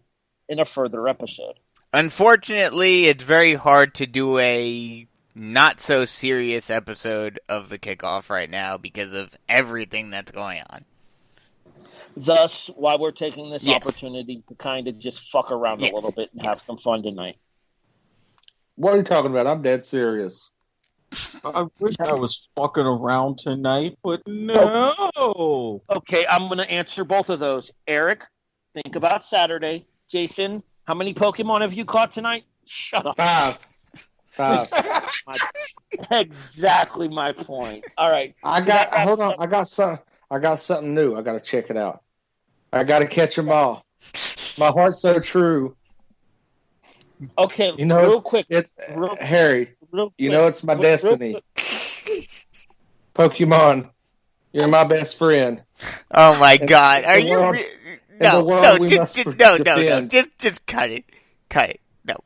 in a further episode.
Unfortunately, it's very hard to do a not-so-serious episode of the Kickoff right now because of everything that's going on.
Thus, why we're taking this opportunity to kind of just fuck around a little bit and have some fun tonight.
What are you talking about? I'm dead serious.
I wish I was fucking around tonight, but no.
Okay, I'm going to answer both of those. Eric, think about Saturday. Jason, how many Pokemon have you caught tonight? Shut up.
Five.
Exactly my point. All right.
Hold on. I got something new. I got to check it out. I got to catch them all. My heart's so true.
Okay,
you know,
real quick.
Harry, you know it's my destiny. Pokemon, you're my best friend.
Oh my God! Are you? No, just cut it. Cut it. No.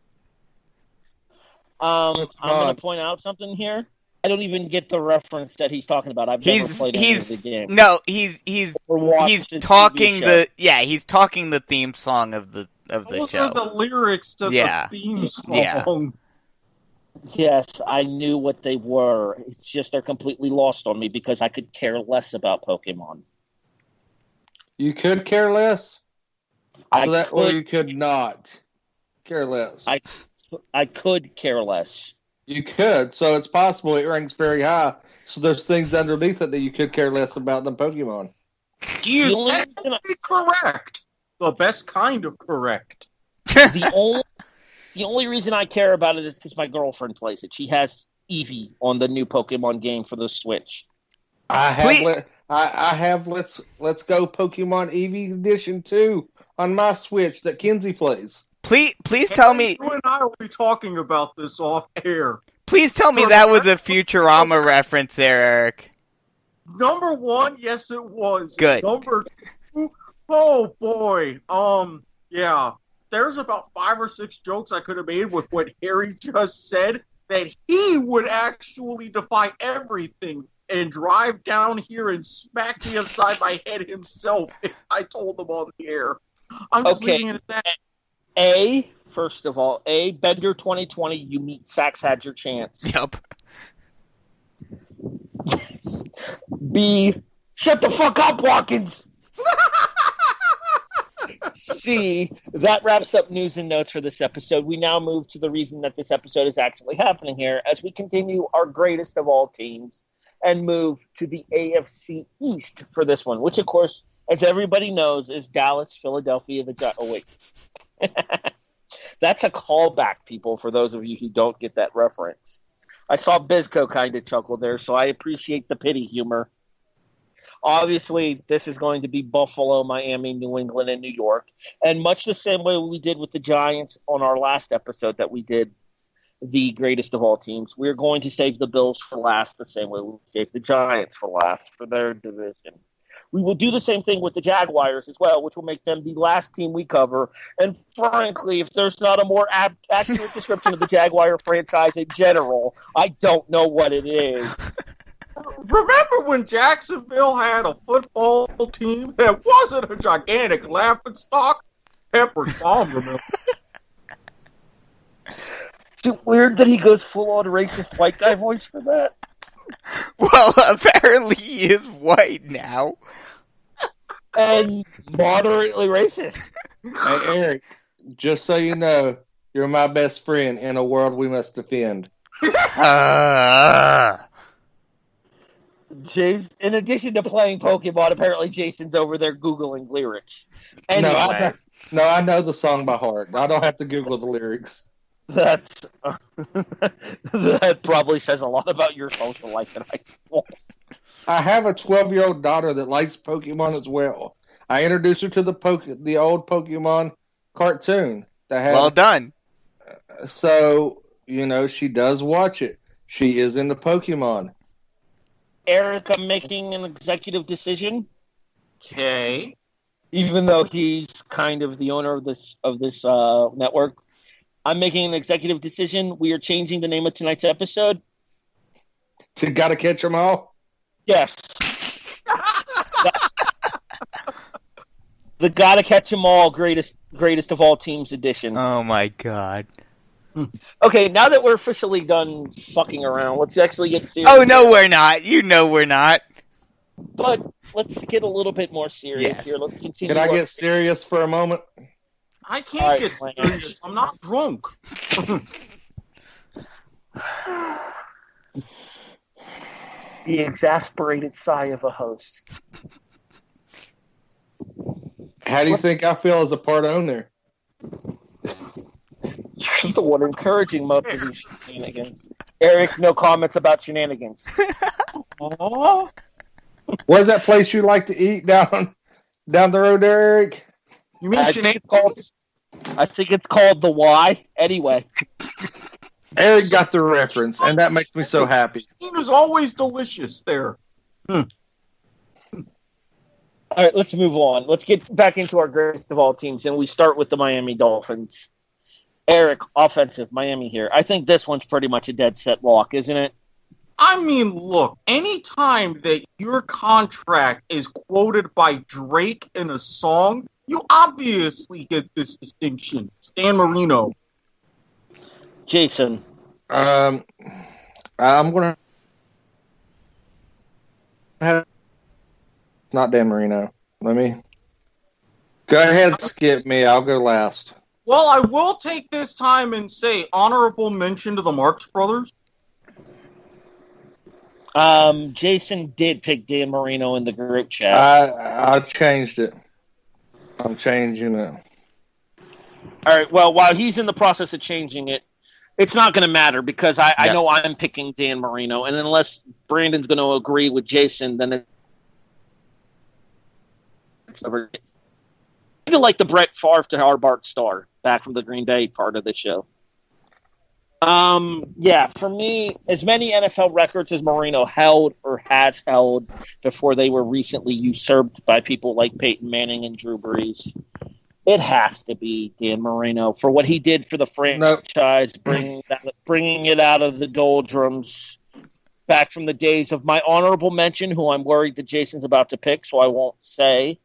I'm going to point out something here. I don't even get the reference that he's talking about. I've never played any of the game.
No, he's talking he's talking the theme song of the
Those
show.
are the lyrics to the theme song.
Yeah.
Yes, I knew what they were. It's just they're completely lost on me because I could care less about Pokemon.
You could care less? Or you could not care less?
I could care less.
You could, so it's possible it ranks very high. So there's things underneath it that you could care less about than Pokemon.
He is technically correct. The best kind of correct.
The only reason I care about it is because my girlfriend plays it. She has Eevee on the new Pokemon game for the Switch.
I have Let's Go Pokemon Eevee Edition 2 on my Switch that Kenzie plays.
Please tell me.
You and I will be talking about this off air.
Please tell me that was a Futurama reference there, Eric.
Number one, yes, it was.
Good.
Number two, oh boy. Yeah. There's about 5 or 6 jokes I could have made with what Harry just said that he would actually defy everything and drive down here and smack me upside my head himself if I told him on the air. I'm just leaving it at that.
First of all, Bender 2020, you meet Sax had your chance.
Yep.
B, shut the fuck up, Watkins! C, that wraps up news and notes for this episode. We now move to the reason that this episode is actually happening here as we continue our greatest of all teams and move to the AFC East for this one, which, of course, as everybody knows, is Dallas, Philadelphia, That's a callback, people, for those of you who don't get that reference. I saw Bizko kind of chuckle there, so I appreciate the pity humor. Obviously, this is going to be Buffalo, Miami, New England, and New York. And much the same way we did with the Giants on our last episode that we did, the greatest of all teams, we're going to save the Bills for last the same way we saved the Giants for last for their division. We will do the same thing with the Jaguars as well, which will make them the last team we cover. And frankly, if there's not a more accurate description of the Jaguar franchise in general, I don't know what it is.
Remember when Jacksonville had a football team that wasn't a gigantic laughingstock? Pepper's mom, remember?
Is it weird that he goes full-on racist white guy voice for that?
Well, apparently he is white now.
And moderately racist.
Hey, Eric, just so you know, You're my best friend in a world we must defend.
Jason, in addition to playing Pokemon, apparently Jason's over there Googling lyrics. Anyway,
I know the song by heart. I don't have to Google the lyrics.
That probably says a lot about your social life in high school.
I have a 12-year-old daughter that likes Pokemon as well. I introduced her to the old Pokemon cartoon.
Well done.
So, she does watch it. She is into Pokemon.
Eric, I'm making an executive decision.
Okay.
Even though he's kind of the owner of this network, I'm making an executive decision. We are changing the name of tonight's episode.
To Gotta Catch 'Em All?
Yes. The Gotta Catch 'Em All greatest of all teams edition.
Oh my god.
Okay, now that we're officially done fucking around, let's actually get serious.
Oh no, we're not. You know we're not.
But let's get a little bit more serious here. Let's continue.
Can I get serious for a moment?
I can't get serious. I'm not drunk.
The exasperated sigh of a host.
How do you think I feel as a part owner?
You're the one encouraging most of these shenanigans. Eric, no comments about shenanigans.
Oh,
Where's that place you like to eat down the road there, Eric?
you mean shenanigans?
I think it's called the Y. Anyway.
Eric got the reference, and that makes me so happy.
It was always delicious there.
All right, let's move on. Let's get back into our greatest of all teams, and we start with the Miami Dolphins. Eric, offensive, Miami here. I think this one's pretty much a dead set lock, isn't it?
I mean, look, anytime that your contract is quoted by Drake in a song, you obviously get this distinction. Stan Marino.
Jason.
I'm going to have... Not Dan Marino. Let me... Go ahead, skip me. I'll go last.
Well, I will take this time and say honorable mention to the Marx Brothers.
Jason did pick Dan Marino in the group chat.
I changed it. I'm changing it.
All right, well, while he's in the process of changing it, it's not going to matter because I know I'm picking Dan Marino, and unless Brandon's going to agree with Jason, then it's over. I feel like the Brett Favre to our Bart Starr back from the Green Bay part of the show. Yeah, for me, as many NFL records as Marino held or has held before they were recently usurped by people like Peyton Manning and Drew Brees, it has to be Dan Marino for what he did for the franchise, bringing it out of the doldrums back from the days of my honorable mention, who I'm worried that Jason's about to pick, so I won't say.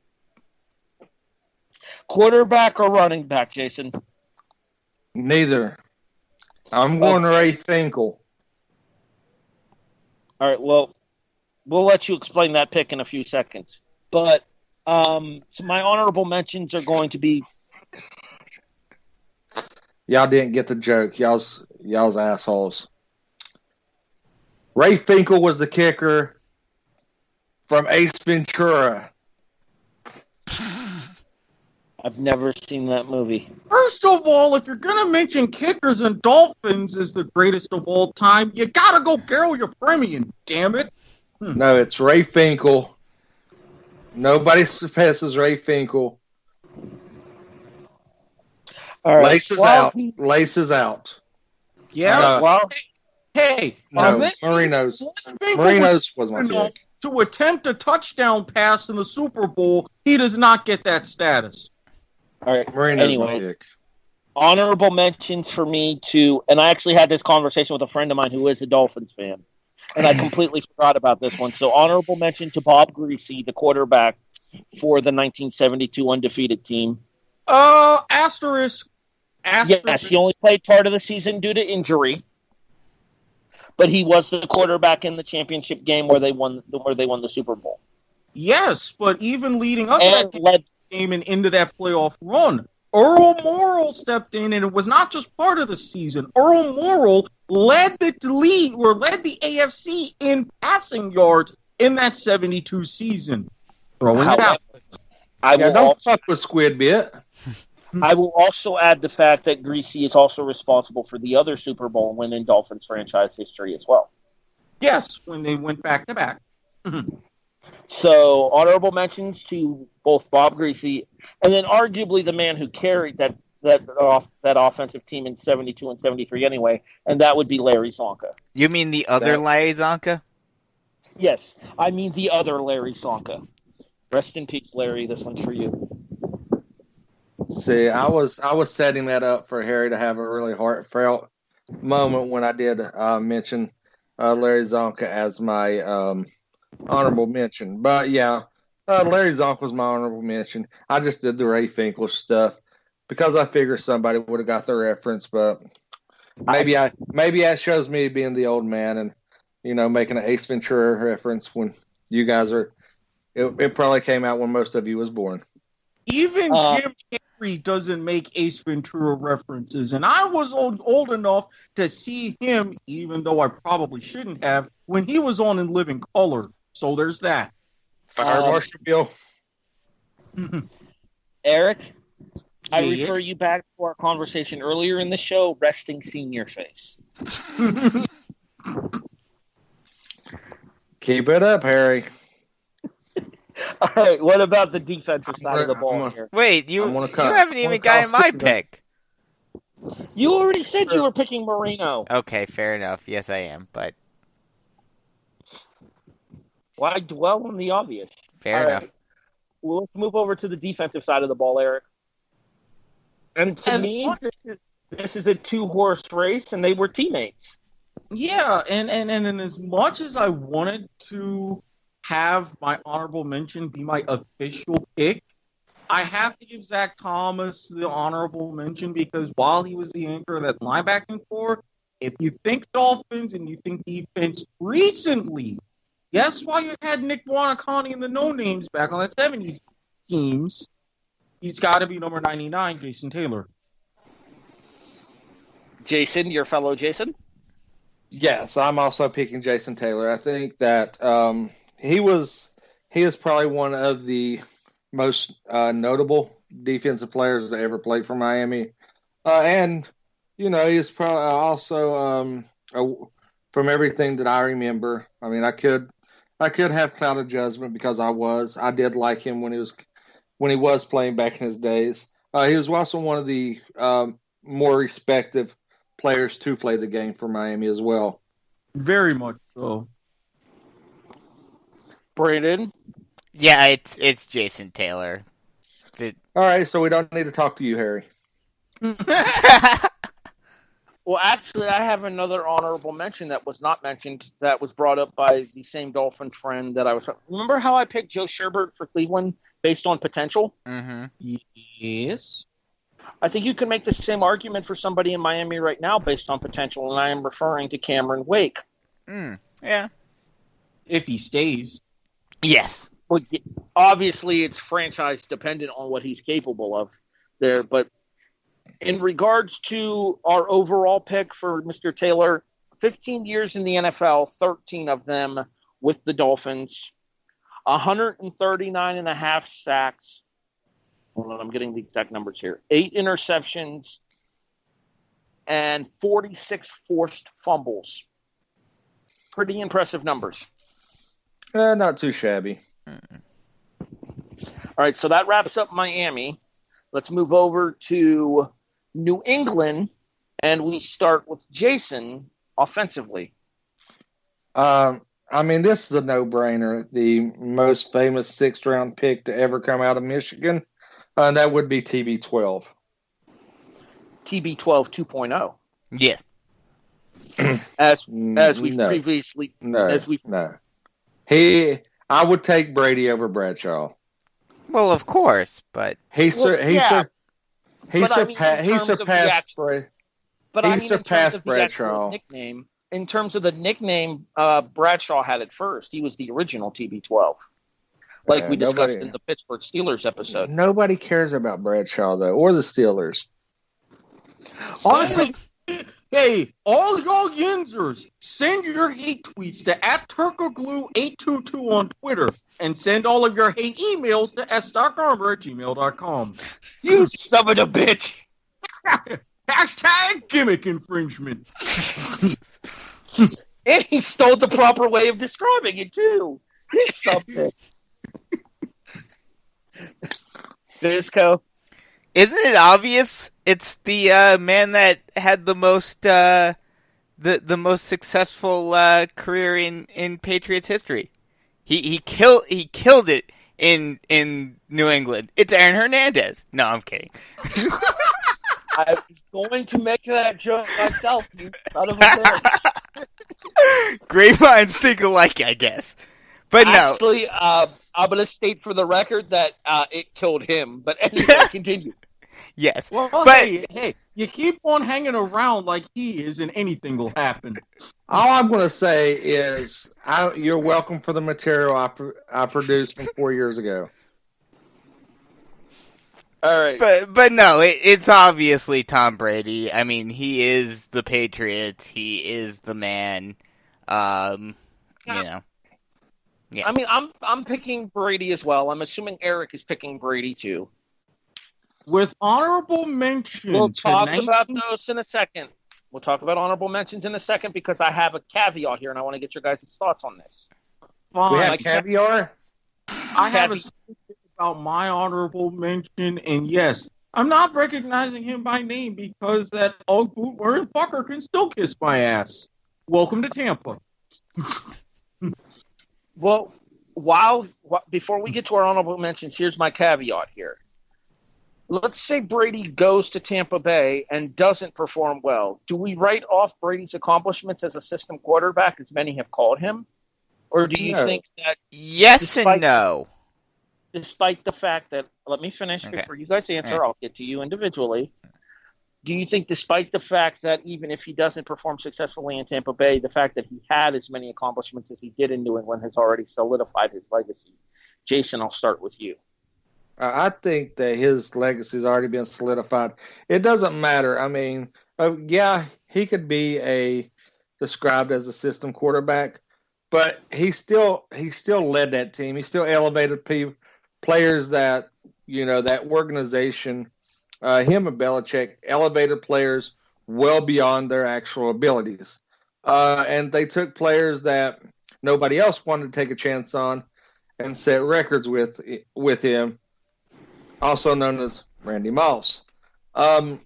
Quarterback or running back, Jason?
Neither. I'm going Ray Finkel.
All right, well, we'll let you explain that pick in a few seconds. But so my honorable mentions are going to be...
Y'all didn't get the joke. Y'all's assholes. Ray Finkel was the kicker from Ace Ventura.
I've never seen that movie.
First of all, if you're going to mention kickers and Dolphins as the greatest of all time, you got to go Gary Yepremian, damn it.
No, it's Ray Finkel. Nobody surpasses Ray Finkel.
All right.
Laces out.
Yeah, hey.
Marino's was my pick.
To attempt a touchdown pass in the Super Bowl, he does not get that status.
All right.
Marino's my pick.
Honorable mentions for me and I actually had this conversation with a friend of mine who is a Dolphins fan, and I completely forgot about this one. So honorable mention to Bob Greasy, the quarterback for the 1972 undefeated team.
Asterisk.
Yes, he only played part of the season due to injury, but he was the quarterback in the championship game where they won the Super Bowl.
Yes, but even leading up to that game and into that playoff run, Earl Morrall stepped in, and it was not just part of the season. Earl Morrall led the AFC in passing yards in that 72 season. Throwing it out.
Don't fuck with Squid Bit.
I will also add the fact that Greasy is also responsible for the other Super Bowl win in Dolphins franchise history as well.
Yes, when they went back to back.
So, honorable mentions to both Bob Greasy and then arguably the man who carried that offensive team in 72 and 73 anyway, and that would be Larry Csonka.
You mean the other Larry Csonka?
Yes, I mean the other Larry Csonka. Rest in peace, Larry. This one's for you.
See, I was setting that up for Harry to have a really heartfelt moment when I did mention Larry Csonka as my honorable mention. But yeah, Larry Csonka was my honorable mention. I just did the Ray Finkel stuff because I figured somebody would have got the reference, but maybe that shows me being the old man and making an Ace Ventura reference when you guys are. It probably came out when most of you was born.
Even Jim Carrey doesn't make Ace Ventura references, and I was old enough to see him, even though I probably shouldn't have, when he was on In Living Color. So there's that.
Fire Marshal Bill.
Eric, I refer you back to our conversation earlier in the show, resting senior face.
Keep it up, Harry.
All right, what about the defensive side of the ball here?
Wait, you haven't even gotten my pick.
You already said you were picking Marino.
Okay, fair enough. Yes, I am, but...
Why dwell on the obvious?
Fair enough.
Well, let's move over to the defensive side of the ball, Eric. And to me, this is a two-horse race, and they were teammates.
Yeah, and as much as I wanted to have my honorable mention be my official pick, I have to give Zach Thomas the honorable mention because while he was the anchor of that linebacking core, if you think Dolphins and you think defense recently, guess why you had Nick Wanakani and the no-names back on that 70s teams? He's got to be number 99, Jason Taylor.
Jason, your fellow Jason?
Yes, I'm also picking Jason Taylor. I think that he is probably one of the most notable defensive players that ever played for Miami. And, he's probably also, from everything that I remember, I mean, I could have clouded judgment because I did like him when he was playing back in his days. He was also one of the more respected players to play the game for Miami as well.
Very much so.
Brandon?
Yeah, it's Jason Taylor.
All right, so we don't need to talk to you, Harry.
Well, actually, I have another honorable mention that was not mentioned that was brought up by the same Dolphin friend that I was... Remember how I picked Joe Sherbert for Cleveland based on potential?
Mm-hmm.
Yes.
I think you can make the same argument for somebody in Miami right now based on potential, and I am referring to Cameron Wake.
Yeah.
If he stays.
Yes.
Well, obviously, it's franchise dependent on what he's capable of there, but in regards to our overall pick for Mr. Taylor, 15 years in the NFL, 13 of them with the Dolphins, 139 and a half sacks. Hold on, I'm getting the exact numbers here. 8 interceptions and 46 forced fumbles. Pretty impressive numbers.
Not too shabby.
All right, so that wraps up Miami. Let's move over to New England, and we start with Jason offensively.
I mean, this is a no-brainer. The most famous sixth-round pick to ever come out of Michigan, and that would be TB12.
TB12 2.0.
Yes.
As we've previously...
No. I would take Brady over Bradshaw.
Well, of course, but...
He surpassed Bradshaw.
In terms of the nickname, Bradshaw had it first. He was the original TB12. like we discussed in the Pittsburgh Steelers episode.
Nobody cares about Bradshaw, though, or the Steelers.
Honestly, hey, all y'all Yinzers, send your hate tweets to @Turkoglu822 on Twitter and send all of your hate emails to s.garber@gmail.com.
You son of a bitch!
Hashtag gimmick infringement.
And he stole the proper way of describing it, too. Something. Disco.
Isn't it obvious? It's the man that had the most the most successful career in Patriots history. He killed it in New England. It's Aaron Hernandez. No, I'm kidding.
I was going to make that joke myself, you son of a bitch.
Great minds think alike, I guess. But
Actually, I'm going to state for the record that it killed him. But anyway, continue.
Yes.
Well,
but
hey, you keep on hanging around like he is and anything will happen.
All I'm going to say is you're welcome for the material I produced from 4 years ago.
All right.
But no, it's obviously Tom Brady. I mean, he is the Patriots. He is the man. You know. Yeah.
I mean, I'm picking Brady as well. I'm assuming Eric is picking Brady too.
With honorable mention.
We'll talk about those in a second. We'll talk about honorable mentions in a second because I have a caveat here and I want to get your guys' thoughts on this.
Fine.
We have caviar?
I have a statement about my honorable mention, and yes, I'm not recognizing him by name because that old boot wearing fucker can still kiss my ass. Welcome to Tampa.
Well, before we get to our honorable mentions, here's my caveat here. Let's say Brady goes to Tampa Bay and doesn't perform well. Do we write off Brady's accomplishments as a system quarterback, as many have called him? Or do you think that...
Yes and no.
Despite the fact that... Let me finish before you guys answer. I'll get to you individually. Do you think despite the fact that even if he doesn't perform successfully in Tampa Bay, the fact that he had as many accomplishments as he did in New England has already solidified his legacy? Jason, I'll start with you.
I think that his legacy has already been solidified. It doesn't matter. I mean, he could be described as a system quarterback, but he still led that team. He still elevated players that, that organization, him and Belichick, elevated players well beyond their actual abilities. And they took players that nobody else wanted to take a chance on and set records with him. Also known as Randy Moss. But,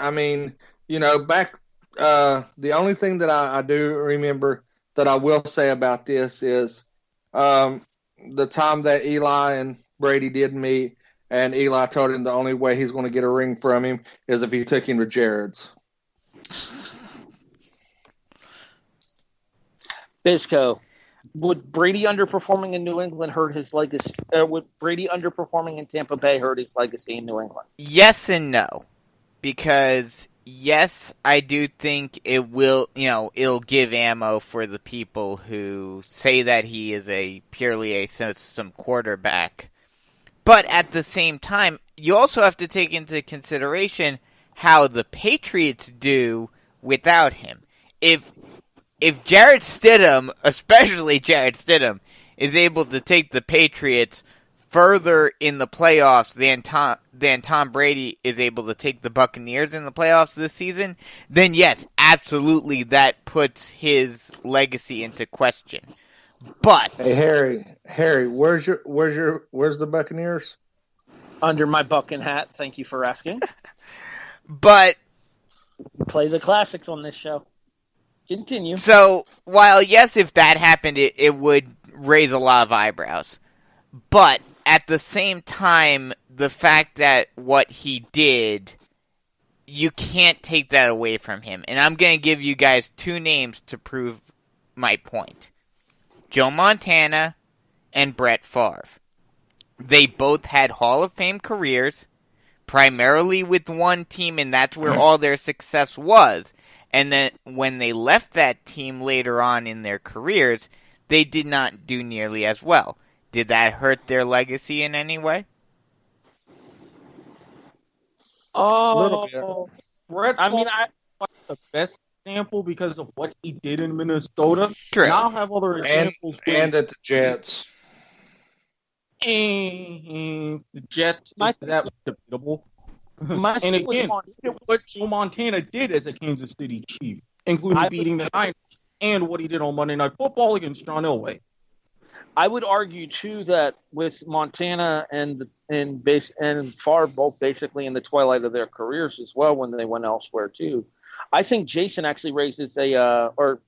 I mean, back the only thing that I do remember that I will say about this is the time that Eli and Brady did meet, and Eli told him the only way he's going to get a ring from him is if he took him to Jared's.
Bisco. Would Brady underperforming in New England hurt his legacy? Would Brady underperforming in Tampa Bay hurt his legacy in New England?
Yes and no. Because, yes, I do think it will, it'll give ammo for the people who say that he is purely a system quarterback. But at the same time, you also have to take into consideration how the Patriots do without him. If Jarrett Stidham, especially Jarrett Stidham, is able to take the Patriots further in the playoffs than Tom Brady is able to take the Buccaneers in the playoffs this season, then yes, absolutely that puts his legacy into question. But
hey Harry, where's the Buccaneers?
Under my bucking hat. Thank you for asking.
But
we play the classics on this show. Continue.
So, while yes, if that happened, it would raise a lot of eyebrows. But, at the same time, the fact that what he did, you can't take that away from him. And I'm going to give you guys two names to prove my point. Joe Montana and Brett Favre. They both had Hall of Fame careers, primarily with one team, and that's where all their success was. And then when they left that team later on in their careers, they did not do nearly as well. Did that hurt their legacy in any way?
Little bit.
Brett
I mean,
Favre the best example because of what he did in Minnesota.
True.
And I'll have other examples.
And at the Jets.
The Jets, that was debatable.
my
And
thing with
again,
Montana-
what Joe Montana did as a Kansas City Chief, including beating the Niners, and what he did on Monday Night Football against John Elway.
I would argue too that with Montana and Favre both basically in the twilight of their careers as well when they went elsewhere too. I think Jason actually raises or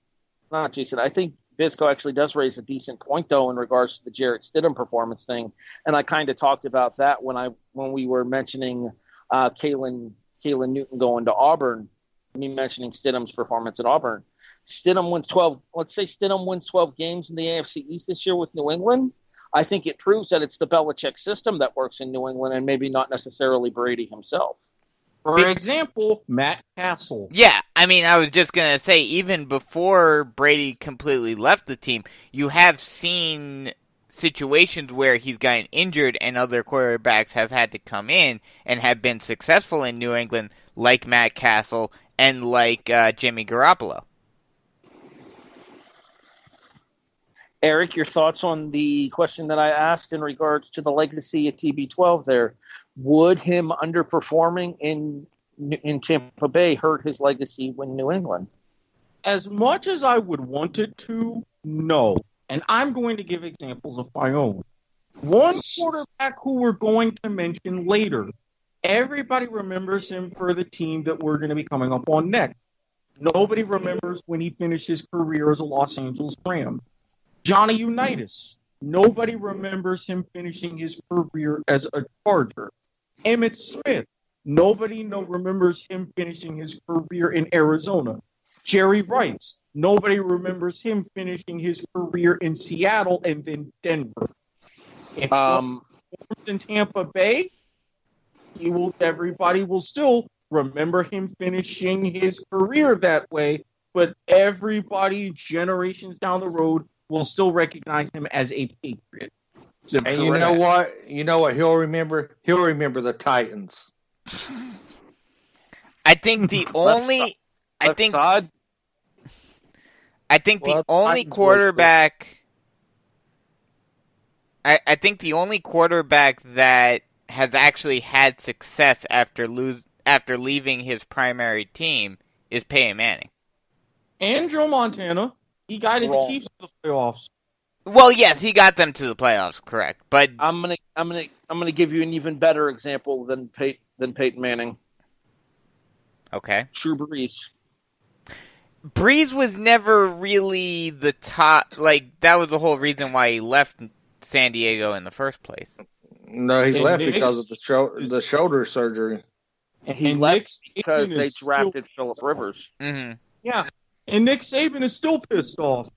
not Jason. I think Bisco actually does raise a decent point though in regards to the Jarrett Stidham performance thing, and I kind of talked about that when we were mentioning Caylin Newton going to Auburn. Me mentioning Stidham's performance at Auburn. Stidham wins 12. Let's say Stidham wins 12 games in the AFC East this year with New England. I think it proves that it's the Belichick system that works in New England and maybe not necessarily Brady himself.
For example, Matt Castle.
Yeah, I mean, I was just going to say, even before Brady completely left the team, you have seen situations where he's gotten injured and other quarterbacks have had to come in and have been successful in New England, like Matt Castle and like Jimmy Garoppolo.
Eric, your thoughts on the question that I asked in regards to the legacy of TB12 there. Would him underperforming in Tampa Bay hurt his legacy in New England?
As much as I would want it to, no. And I'm going to give examples of my own. One quarterback who we're going to mention later, everybody remembers him for the team that we're going to be coming up on next. Nobody remembers when he finished his career as a Los Angeles Ram. Johnny Unitas. Nobody remembers him finishing his career as a Charger. Emmitt Smith. Nobody remembers him finishing his career in Arizona. Jerry Rice. Nobody remembers him finishing his career in Seattle and then Denver. If he performs in Tampa Bay, everybody will still remember him finishing his career that way, but everybody generations down the road will still recognize him as a Patriot.
And you know what? He'll remember the Titans.
I think the only quarterback that has actually had success after leaving his primary team is Peyton Manning.
And Joe Montana. He guided the Chiefs to the playoffs.
Well, yes, he got them to the playoffs, correct. But
I'm gonna give you an even better example than Peyton Manning.
Okay.
Drew Brees.
Brees was never really the top. Like, that was the whole reason why he left San Diego in the first place.
No, he left because of the shoulder surgery.
And he left because they drafted Phillip Rivers.
Mm-hmm.
Yeah, and Nick Saban is still pissed off.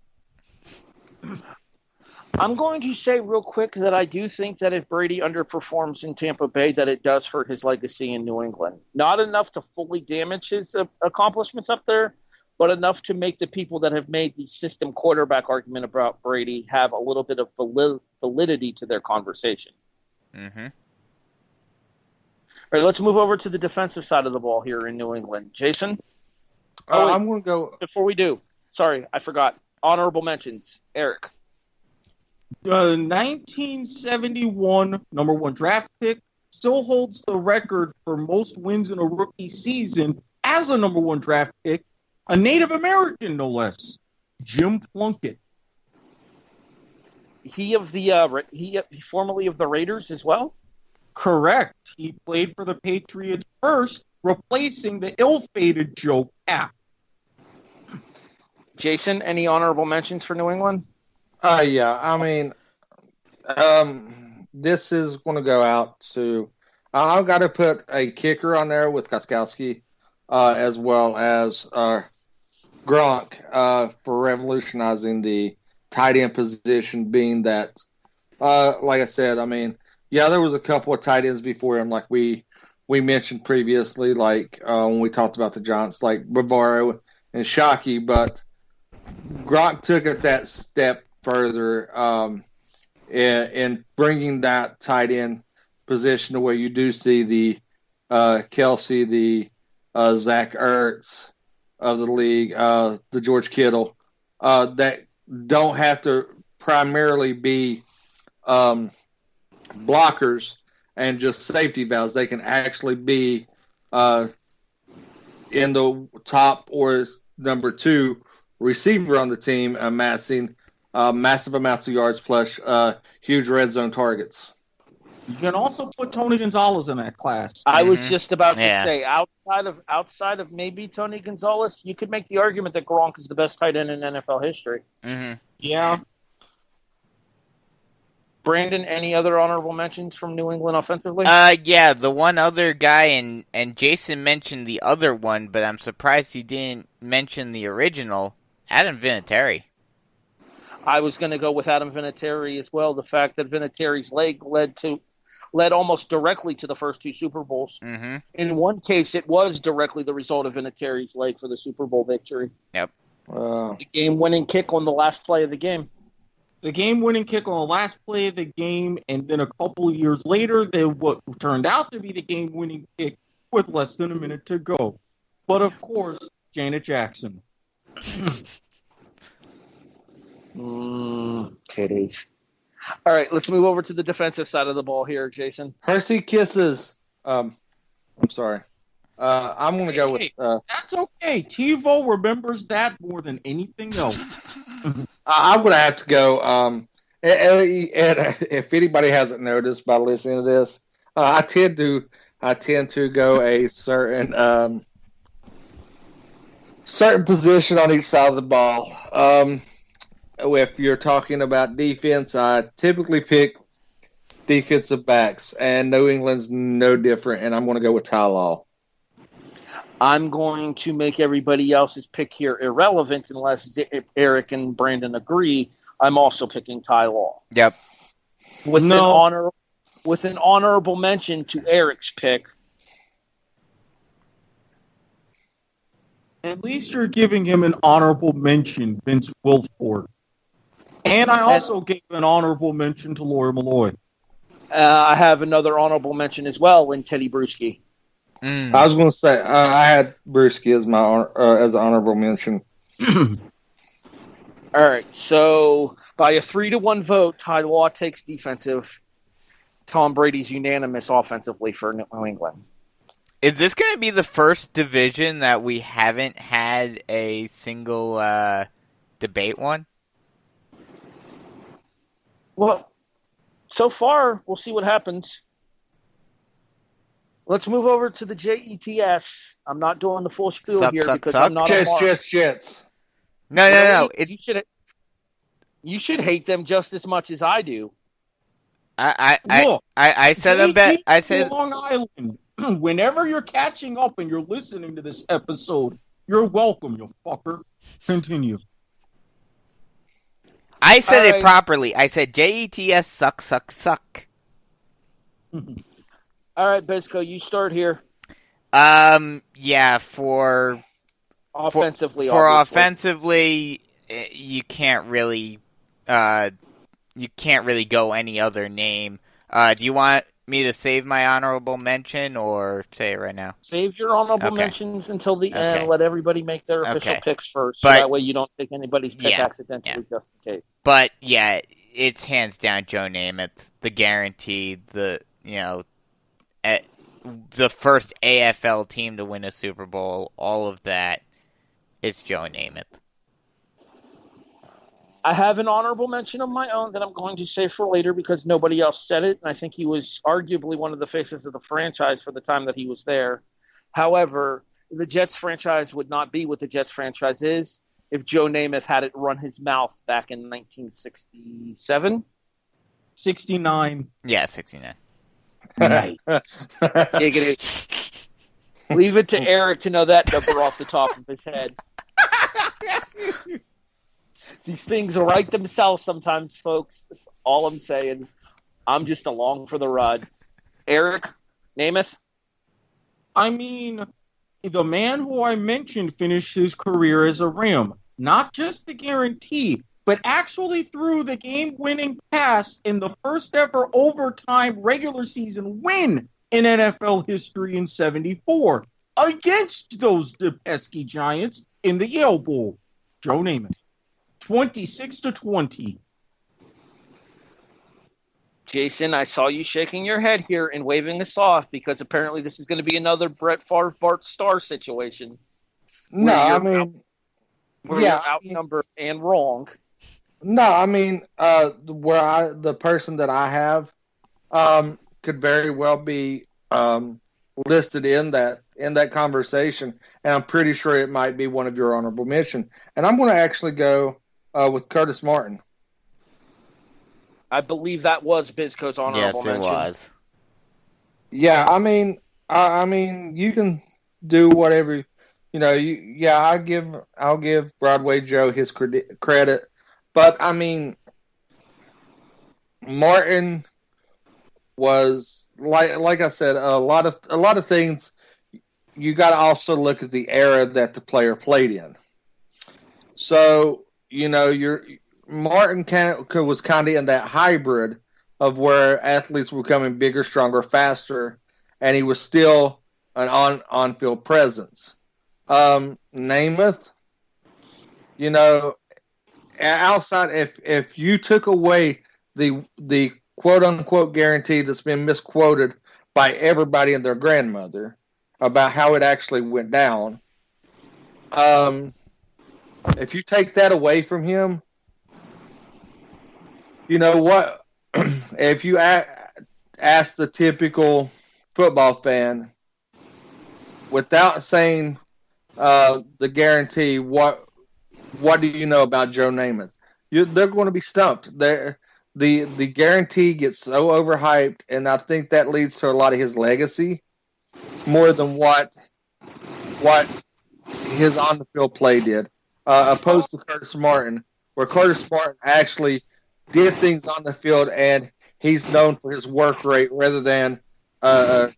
I'm going to say real quick that I do think that if Brady underperforms in Tampa Bay, that it does hurt his legacy in New England. Not enough to fully damage his accomplishments up there, but enough to make the people that have made the system quarterback argument about Brady have a little bit of validity to their conversation.
Mm-hmm.
All right, let's move over to the defensive side of the ball here in New England. Jason?
I'm going to go...
Before we do, sorry, I forgot. Honorable mentions. Eric.
The 1971 number one draft pick still holds the record for most wins in a rookie season as a number one draft pick, a Native American, no less, Jim Plunkett.
He formerly of the Raiders as well?
Correct. He played for the Patriots first, replacing the ill-fated Joe Kapp.
Jason, any honorable mentions for New England?
Yeah. I mean, this is going to go out to... I've got to put a kicker on there with Gostkowski, as well as Gronk for revolutionizing the tight end position, being that, like I said, I mean, yeah, there was a couple of tight ends before him, like we mentioned previously, like when we talked about the Giants, like Bavaro and Shockey, but Gronk took it that step further. in bringing that tight end position to where you do see the Kelsey, the Zach Ertz of the league, the George Kittle, that don't have to primarily be blockers and just safety valves. They can actually be in the top or number 2 receiver on the team, amassing massive amounts of yards plus huge red zone targets.
You can also put Tony Gonzalez in that class.
I was just about to say, outside of maybe Tony Gonzalez, you could make the argument that Gronk is the best tight end in NFL history.
Mm-hmm.
Yeah.
Brandon, any other honorable mentions from New England offensively?
Yeah, the one other guy, and Jason mentioned the other one, but I'm surprised he didn't mention the original, Adam Vinatieri.
I was going to go with Adam Vinatieri as well. The fact that Vinatieri's leg led almost directly to the first 2 Super Bowls.
Mm-hmm.
In one case, it was directly the result of Vinatieri's leg for the Super Bowl victory.
Yep.
The game-winning kick on the last play of the game.
The game-winning kick on the last play of the game, and then a couple of years later, what turned out to be the game-winning kick with less than a minute to go. But, of course, Janet Jackson.
Titties. All right, let's move over to the defensive side of the ball here, Jason.
Hershey Kisses. I'm sorry. I'm going to go with...
that's okay. TiVo remembers that more than anything else.
I'm going to have to go... and if anybody hasn't noticed by listening to this, I tend to go a certain position on each side of the ball. If you're talking about defense, I typically pick defensive backs, and New England's no different, and I'm going to go with Ty Law.
I'm going to make everybody else's pick here irrelevant unless Eric and Brandon agree. I'm also picking Ty Law.
Yep.
With an honorable mention to Eric's pick.
At least you're giving him an honorable mention, Vince Wilfork. And I also gave an honorable mention to Lawyer Malloy.
I have another honorable mention as well in Teddy Bruschi.
I was going to say I had Bruschi as my as an honorable mention.
All right, so by a 3-1 vote, Ty Law takes defensive. Tom Brady's unanimous offensively for New England.
Is this going to be the first division that we haven't had a single debate one?
Well, so far, we'll see what happens. Let's move over to the JETS. I'm not doing the full spiel here because I'm not
Jets.
No.
You should hate them just as much as I do.
I said I'm bet. I said
Long Island. Whenever you're catching up and you're listening to this episode, you're welcome, you fucker. Continue.
I said it properly. I said JETS suck.
All right, Bisko, you start here.
Yeah, for
offensively,
you can't really go any other name. Do you want me to save my honorable mention or say it right now?
Save your honorable mentions until the end. Let everybody make their official picks first, so that way you don't take anybody's pick accidentally just in case.
But yeah, it's hands down Joe Namath, the guarantee, the first AFL team to win a Super Bowl, all of that. It's Joe Namath.
I have an honorable mention of my own that I'm going to save for later because nobody else said it, and I think he was arguably one of the faces of the franchise for the time that he was there. However, the Jets franchise would not be what the Jets franchise is if Joe Namath hadn't run his mouth back in 1967.
69.
Yeah, 69.
Nice. Leave it to Eric to know that number off the top of his head. These things write themselves sometimes, folks. That's all I'm saying. I'm just along for the ride. Eric, Namath?
I mean, the man who I mentioned finished his career as a Ram. Not just the guarantee, but actually threw the game-winning pass in the first ever overtime regular season win in NFL history in '74 against those pesky Giants in the Yale Bowl. Joe Namath, 26-20.
Jason, I saw you shaking your head here and waving us off because apparently this is going to be another Brett Favre Bart Starr situation.
No, I mean,
you're outnumbered and wrong.
No, I mean, the person that I have could very well be listed in that conversation, and I'm pretty sure it might be one of your honorable mention. And I'm going to actually go with Curtis Martin.
I believe that was Bizco's honorable mention.
Yes, it was.
Yeah, I mean, you can do whatever, I'll give Broadway Joe his credit, but I mean, Martin was like I said, a lot of things. You got to also look at the era that the player played in. So Martin was kind of in that hybrid of where athletes were becoming bigger, stronger, faster, and he was still an on-field presence. Namath, outside, if you took away the quote-unquote guarantee that's been misquoted by everybody and their grandmother about how it actually went down, if you take that away from him, you know what? If you ask the typical football fan, without saying the guarantee, what do you know about Joe Namath? They're going to be stumped. The guarantee gets so overhyped, and I think that leads to a lot of his legacy more than what his on-the-field play did, opposed to Curtis Martin, where Curtis Martin actually did things on the field, and he's known for his work rate rather than
I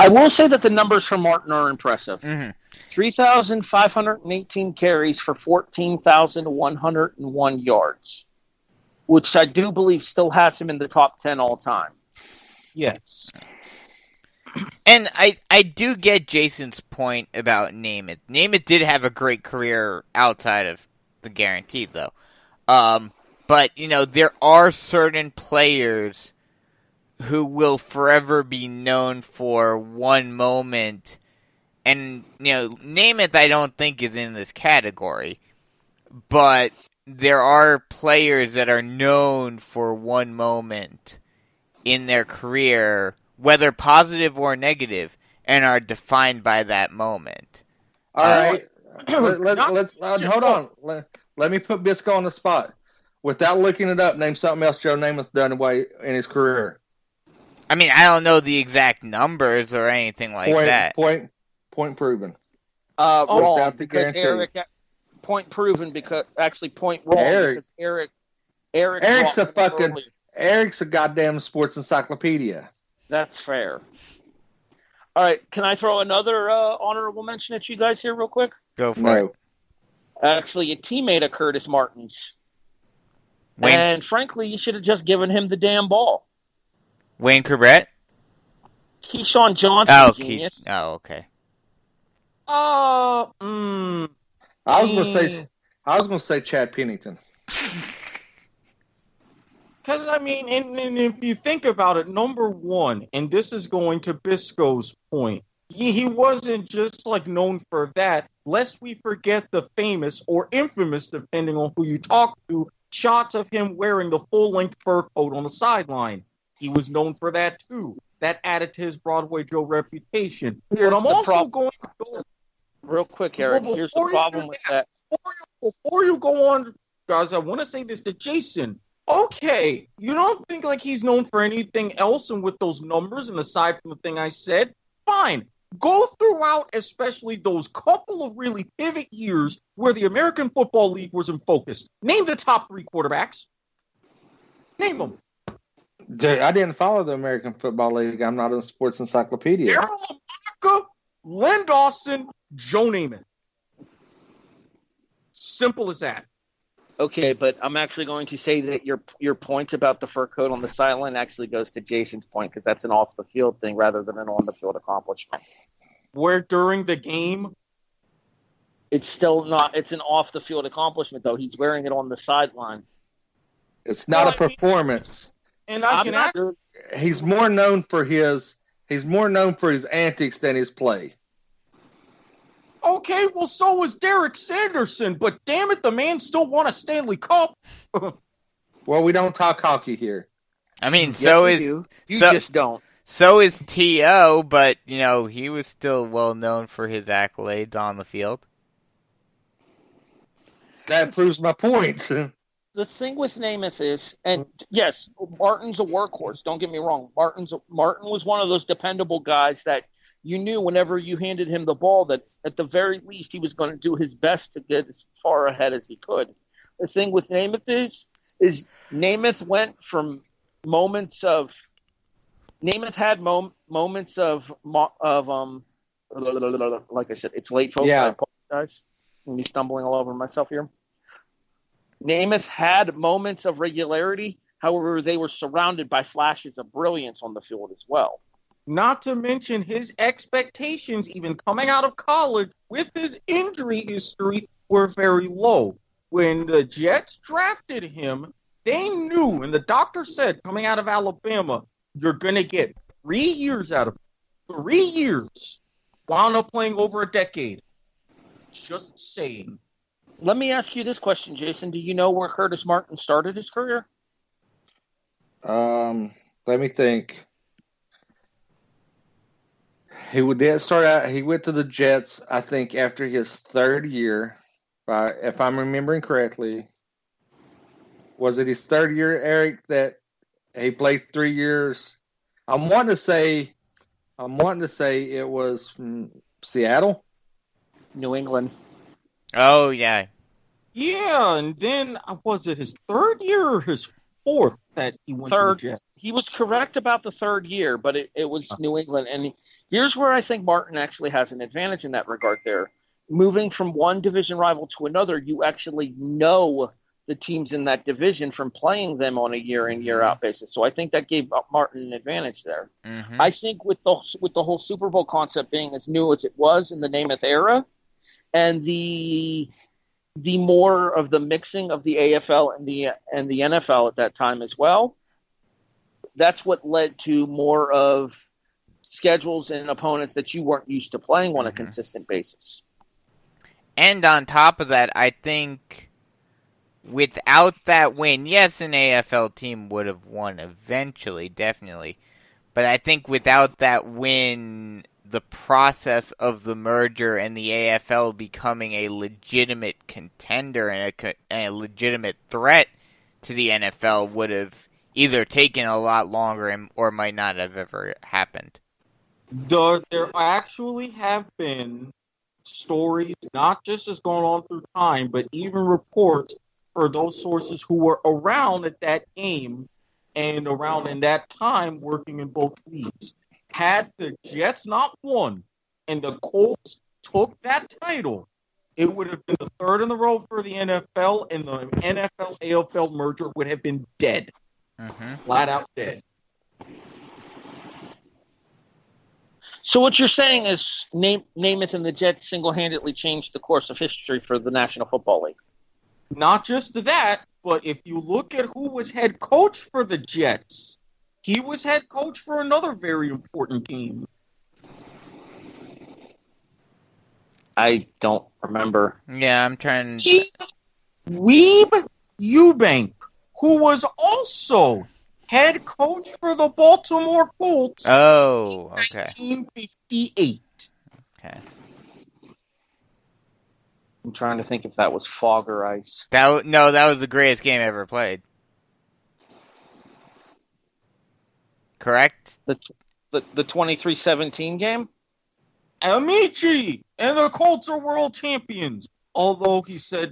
will say that the numbers for Martin are impressive.
Mm-hmm.
3,518 carries for 14,101 yards, which I do believe still has him in the top 10 all time.
Yes.
And I do get Jason's point about Namath. Namath did have a great career outside of the guarantee, though. But, there are certain players who will forever be known for one moment. And, Namath I don't think is in this category. But there are players that are known for one moment in their career, whether positive or negative, and are defined by that moment.
All right. Let's hold on. Let me put Bisco on the spot. Without looking it up, name something else Joe Namath done away in his career.
I mean, I don't know the exact numbers or anything like that.
Point proven.
Wrong.
Without the guarantee.
Point proven because actually point wrong because
Eric's a goddamn sports encyclopedia.
That's fair. All right, can I throw another honorable mention at you guys here real quick?
Go for it.
Actually, a teammate of Curtis Martin's.
Wayne.
And frankly, you should have just given him the damn ball.
Wayne Corbett?
Keyshawn Johnson, genius.
Okay.
I was gonna say Chad Pennington.
Because, and if you think about it, number one, and this is going to Bisco's point, he wasn't just, known for that. Lest we forget the famous or infamous, depending on who you talk to, shots of him wearing the full-length fur coat on the sideline. He was known for that, too. That added to his Broadway Joe reputation. But I'm also going to go...
Real quick, Eric, here's the problem with that.
Before you go on, guys, I want to say this to Jason. Okay, you don't think he's known for anything else, and with those numbers, and aside from the thing I said, fine. Go throughout, especially those couple of really pivot years where the American Football League was in focus. Name the top 3 quarterbacks. Name them.
Dude, I didn't follow the American Football League. I'm not a sports encyclopedia.
Darryl Lamonica, Len Dawson, Joe Namath. Simple as that.
Okay, but I'm actually going to say that your point about the fur coat on the sideline actually goes to Jason's point, because that's an off-the-field thing rather than an on-the-field accomplishment.
Where during the game,
It's still not. It's an off-the-field accomplishment, though. He's wearing it on the sideline.
It's not a performance.
and I can actually,
He's more known for his antics than his play.
okay, well, so was Derek Sanderson, but damn it, the man still won a Stanley Cup.
Well, we don't talk hockey here.
I mean,
Yes,
so
you
is
do. You
so,
just don't.
so is T.O., but, he was still well known for his accolades on the field.
That proves my point.
The thing with Namath is, and yes, Martin's a workhorse. Don't get me wrong. Martin was one of those dependable guys that you knew whenever you handed him the ball that at the very least he was going to do his best to get as far ahead as he could. The thing with Namath is Namath went from moments of Namath had moments of like I said, it's late, folks.
Yeah.
I apologize. I'm me stumbling all over myself here. Namath had moments of regularity. However, they were surrounded by flashes of brilliance on the field as well.
Not to mention his expectations, even coming out of college with his injury history, were very low. When the Jets drafted him, they knew, and the doctor said, coming out of Alabama, you're going to get 3 years out of him. 3 years. Wound up playing over a decade. Just saying.
Let me ask you this question, Jason. Do you know where Curtis Martin started his career?
Let me think. He went to the Jets, I think, after his third year, if I'm remembering correctly. Was it his third year, Eric, that he played 3 years? I'm wanting to say it was from Seattle.
New England.
Oh, yeah.
Yeah, and then was it his third year or his fourth that he went
Third.
to the Jets?
He was correct about the third year, but it was New England. And here's where I think Martin actually has an advantage in that regard there. Moving from one division rival to another, you actually know the teams in that division from playing them on a year in, year out basis. So I think that gave Martin an advantage there.
Mm-hmm.
I think with the whole Super Bowl concept being as new as it was in the Namath era, and the more of the mixing of the AFL and the NFL at that time as well, that's what led to more of schedules and opponents that you weren't used to playing on a consistent basis.
And on top of that, I think without that win, yes, an AFL team would have won eventually, definitely. But I think without that win, the process of the merger and the AFL becoming a legitimate contender and a legitimate threat to the NFL would have either taken a lot longer or might not have ever happened.
There actually have been stories, not just as going on through time, but even reports for those sources who were around at that game and around in that time working in both leagues. Had the Jets not won and the Colts took that title, it would have been the third in the row for the NFL, and the NFL-AFL merger would have been dead. Flat out dead.
So what you're saying is Namath and the Jets single-handedly changed the course of history for the National Football League.
Not just that, but if you look at who was head coach for the Jets, he was head coach for another very important game.
I don't remember.
Yeah, I'm trying.
Weeb Eubank, who was also head coach for the Baltimore Colts.
Oh, okay.
In 1958.
Okay.
I'm trying to think if that was Fog or Ice.
That was the greatest game ever played. Correct?
The 23-17 game?
Amici! And the Colts are world champions. Although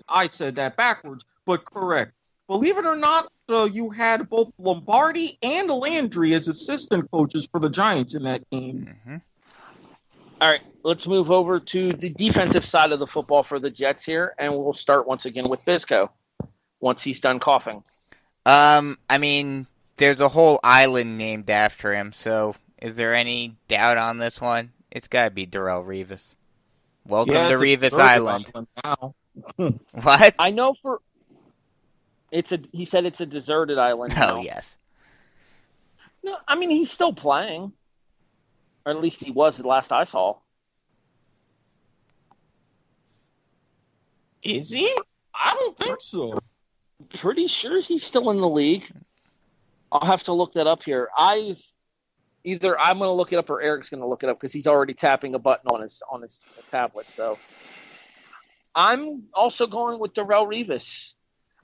I said that backwards, but correct. Believe it or not, you had both Lombardi and Landry as assistant coaches for the Giants in that game.
All right, let's move over to the defensive side of the football for the Jets here, and we'll start once again with Bisco once he's done coughing.
I mean, there's a whole island named after him, so is there any doubt on this one? It's got to be Darrelle Revis. Welcome to Revis Island. What?
I know he said it's a deserted island now.
Oh, yes.
No, I mean, he's still playing. Or at least he was the last I saw.
Is he? I don't think so.
Pretty sure he's still in the league. I'll have to look that up here. Either I'm going to look it up or Eric's going to look it up because he's already tapping a button on his tablet. So I'm also going with Darrelle Revis.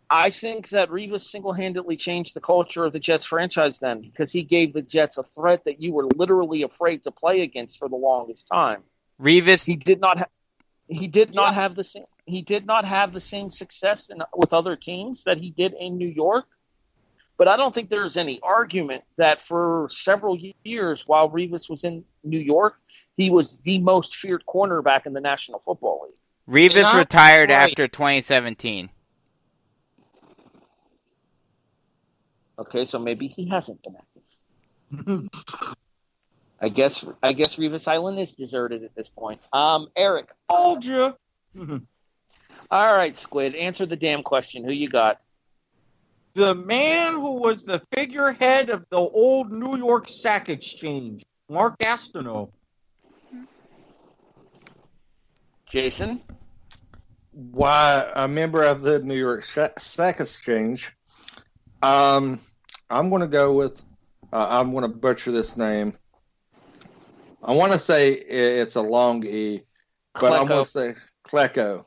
I think that Revis single-handedly changed the culture of the Jets franchise then because he gave the Jets a threat that you were literally afraid to play against for the longest time.
Revis,
he did not have the same success with other teams that he did in New York. But I don't think there's any argument that for several years while Revis was in New York, he was the most feared cornerback in the National Football League.
Revis retired after 2017.
Okay, so maybe he hasn't been active. I guess Revis Island is deserted at this point. Eric.
Told you.
All right, Squid. Answer the damn question. Who you got?
The man who was the figurehead of the old New York Sack Exchange, Mark Gastineau.
Jason?
Why, a member of the New York Sack Exchange. I'm going to go with, I'm going to butcher this name. I want to say it's a long E, but I'm going to say Klecko.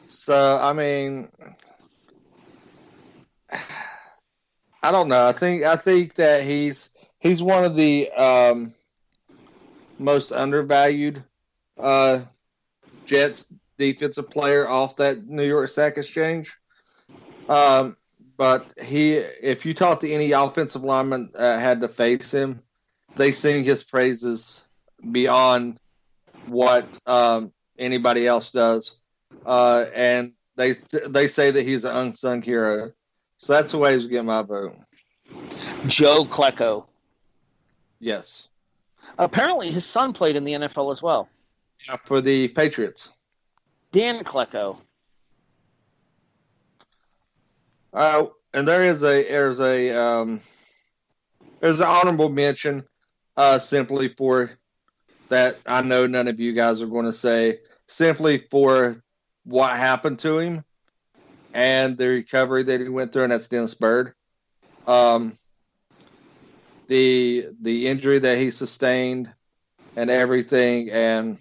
So, I mean, I don't know. I think that he's one of the most undervalued Jets defensive player off that New York Sack Exchange. But if you talk to any offensive lineman had to face him, they sing his praises beyond what anybody else does, and they say that he's an unsung hero. So that's the way he's getting my vote.
Joe Klecko.
Yes.
Apparently, his son played in the NFL as well.
Yeah, for the Patriots.
Dan Klecko.
And there's an honorable mention, simply for that. I know none of you guys are going to say, simply for what happened to him and the recovery that he went through, and that's Dennis Byrd. The injury that he sustained and everything, and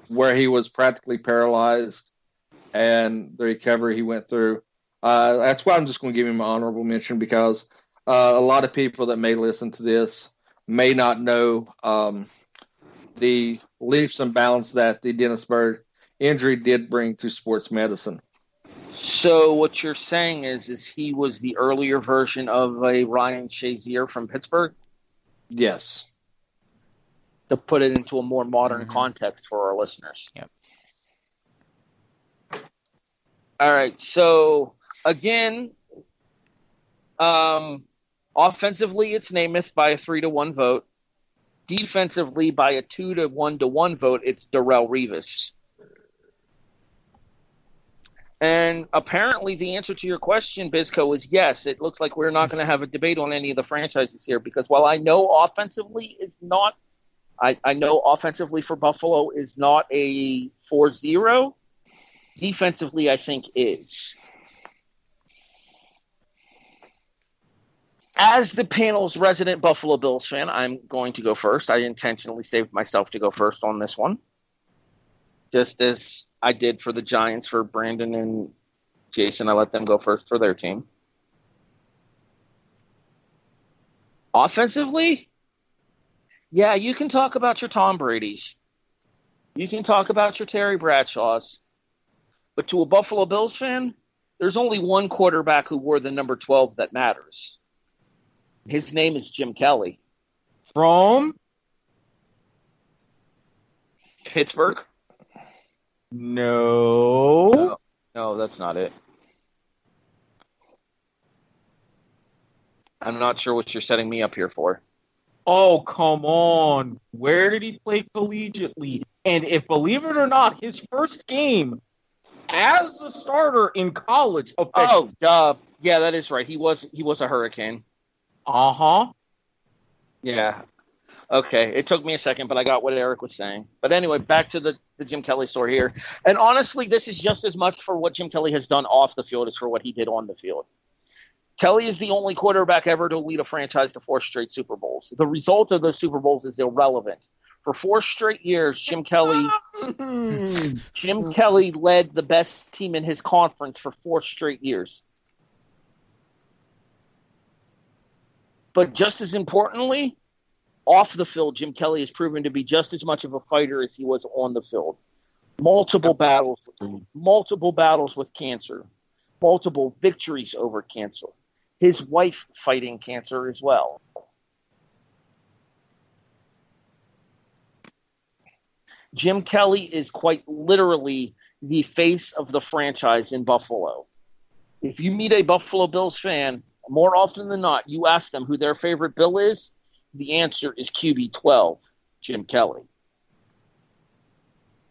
where he was practically paralyzed, and the recovery he went through. That's why I'm just going to give him an honorable mention, because a lot of people that may listen to this may not know the leaps and bounds that the Dennis Byrd injury did bring to sports medicine.
So what you're saying is he was the earlier version of a Ryan Shazier from Pittsburgh?
Yes.
To put it into a more modern context for our listeners.
Yep.
All right, so again, offensively, it's Namath by a 3-1 vote. Defensively, by a 2-1 vote, it's Darrelle Revis. And apparently, the answer to your question, Bisco, is yes. It looks like we're not going to have a debate on any of the franchises here, because while I know offensively it's not, I know offensively for Buffalo is not a 4-0. Defensively, I think is. As the panel's resident Buffalo Bills fan, I'm going to go first. I intentionally saved myself to go first on this one, just as I did for the Giants for Brandon and Jason. I let them go first for their team. Offensively, yeah, you can talk about your Tom Brady's. You can talk about your Terry Bradshaw's. But to a Buffalo Bills fan, there's only one quarterback who wore the number 12 that matters. His name is Jim Kelly.
From?
Pittsburgh?
No.
No, that's not it. I'm not sure what you're setting me up here for.
Oh, come on. Where did he play collegiately? And if, believe it or not, his first game as a starter in college.
Yeah, that is right. He was a Hurricane.
Uh-huh.
Yeah. Okay. It took me a second, but I got what Eric was saying. But anyway, back to the Jim Kelly story here. And honestly, this is just as much for what Jim Kelly has done off the field as for what he did on the field. Kelly is the only quarterback ever to lead a franchise to 4 straight Super Bowls. The result of those Super Bowls is irrelevant. For 4 straight years, Jim Kelly led the best team in his conference for 4 straight years. But just as importantly, off the field, Jim Kelly has proven to be just as much of a fighter as he was on the field. Multiple battles with cancer, multiple victories over cancer. His wife fighting cancer as well. Jim Kelly is quite literally the face of the franchise in Buffalo. If you meet a Buffalo Bills fan, more often than not, you ask them who their favorite Bill is, the answer is QB12, Jim Kelly.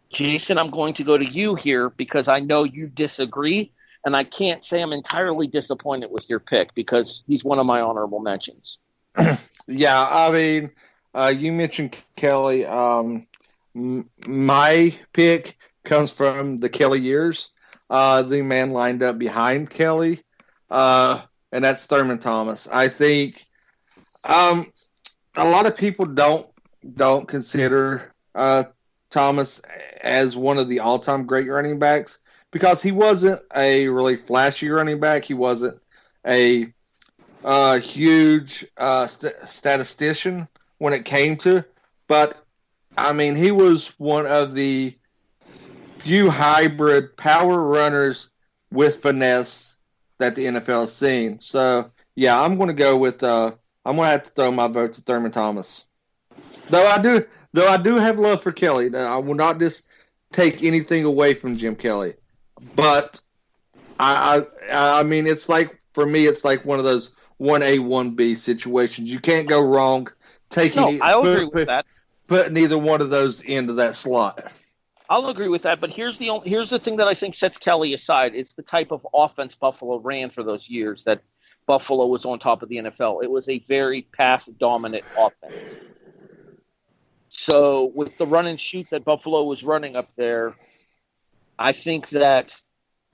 Jason, I'm going to go to you here because I know you disagree, and I can't say I'm entirely disappointed with your pick because he's one of my honorable mentions.
Yeah, I mean, you mentioned Kelly. My pick comes from the Kelly years. The man lined up behind Kelly, and that's Thurman Thomas. I think a lot of people don't consider Thomas as one of the all-time great running backs because he wasn't a really flashy running back. He wasn't a huge statistician when it came to, but I mean, he was one of the few hybrid power runners with finesse that the NFL has seen. So, yeah, I'm going to go with I'm going to have to throw my vote to Thurman Thomas. Though I do have love for Kelly. I will not just take anything away from Jim Kelly. But I mean, it's like, for me, it's like one of those 1A, 1B situations. You can't go wrong taking
I agree with that.
Put neither one of those into that slot.
I'll agree with that, but here's the thing that I think sets Kelly aside. It's the type of offense Buffalo ran for those years that Buffalo was on top of the NFL. It was a very pass-dominant offense. So with the run and shoot that Buffalo was running up there, I think that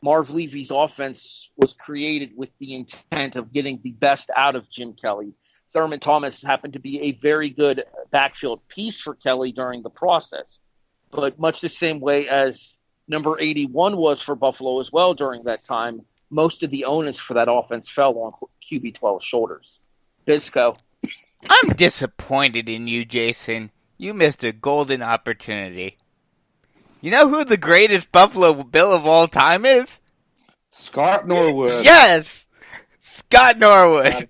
Marv Levy's offense was created with the intent of getting the best out of Jim Kelly. Thurman Thomas happened to be a very good backfield piece for Kelly during the process. But much the same way as number 81 was for Buffalo as well during that time, most of the onus for that offense fell on QB12's shoulders. Bisco.
I'm disappointed in you, Jason. You missed a golden opportunity. You know who the greatest Buffalo Bill of all time is?
Scott Norwood.
Yes! Scott Norwood.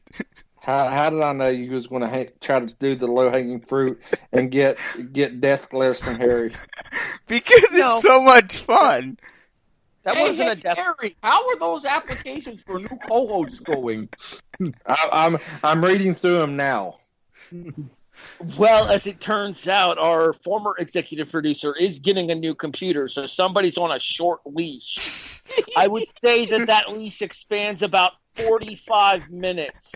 How did I know you was going to try to do the low-hanging fruit and get death glares from Harry?
Because it's so much fun.
That wasn't a death.
Harry, how are those applications for new co-hosts going?
I'm reading through them now.
Well, as it turns out, our former executive producer is getting a new computer, so somebody's on a short leash. I would say that leash expands about 45 minutes.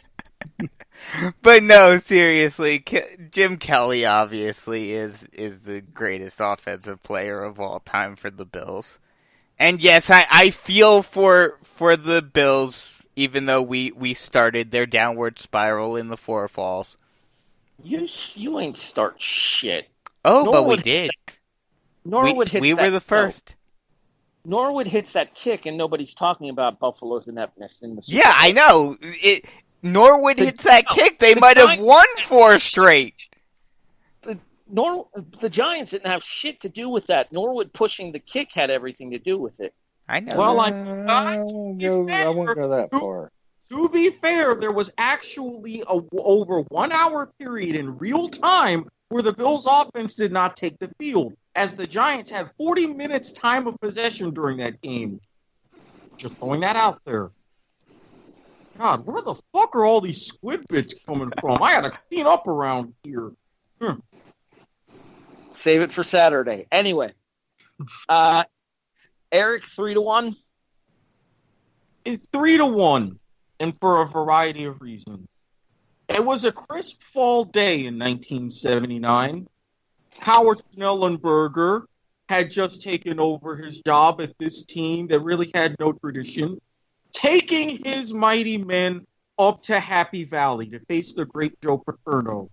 But no, seriously, Jim Kelly obviously is the greatest offensive player of all time for the Bills. And yes, I feel for the Bills, even though we started their downward spiral in the Four Falls.
You ain't start shit.
Oh, Norwood, but we did.
Norwood hits
we were the first.
Norwood hits that kick, and nobody's talking about Buffalo's ineptness in the Super
Bowl. I know. Norwood hits that kick. They might have won 4 straight.
The Giants didn't have shit to do with that. Norwood pushing the kick had everything to do with it.
I know.
Well, I
won't go that far.
To be fair, there was actually over 1 hour period in real time where the Bills' offense did not take the field. as the Giants had 40 minutes time of possession during that game. Just throwing that out there. God, where the fuck are all these squid bits coming from? I gotta clean up around here.
Save it for Saturday. Anyway, Eric, 3-1.
It's 3-1, and for a variety of reasons. It was a crisp fall day in 1979. Howard Schnellenberger had just taken over his job at this team that really had no tradition, taking his mighty men up to Happy Valley to face the great Joe Paterno.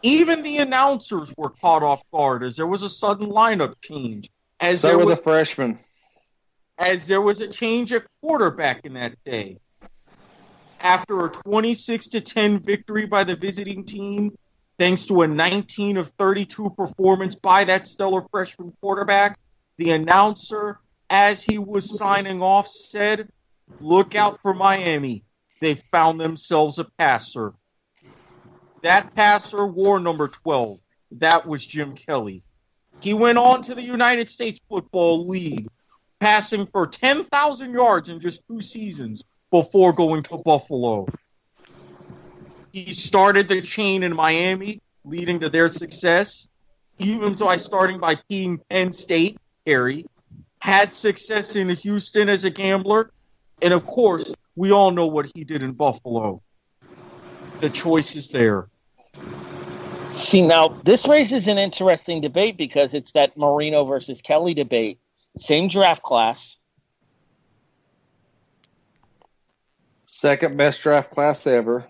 Even the announcers were caught off guard as there was a sudden lineup change.
So were the freshmen.
As there was a change at quarterback in that day. After a 26-10 victory by the visiting team, thanks to a 19 of 32 performance by that stellar freshman quarterback, the announcer, as he was signing off, said, "Look out for Miami. They found themselves a passer." That passer wore number 12. That was Jim Kelly. He went on to the United States Football League, passing for 10,000 yards in just 2 seasons before going to Buffalo. He started the chain in Miami, leading to their success, even by starting by Team Penn State, Harry, had success in Houston as a gambler, and of course, we all know what he did in Buffalo. The choice is there.
See, now, this raises an interesting debate because it's that Marino versus Kelly debate. Same draft class.
Second best draft class ever.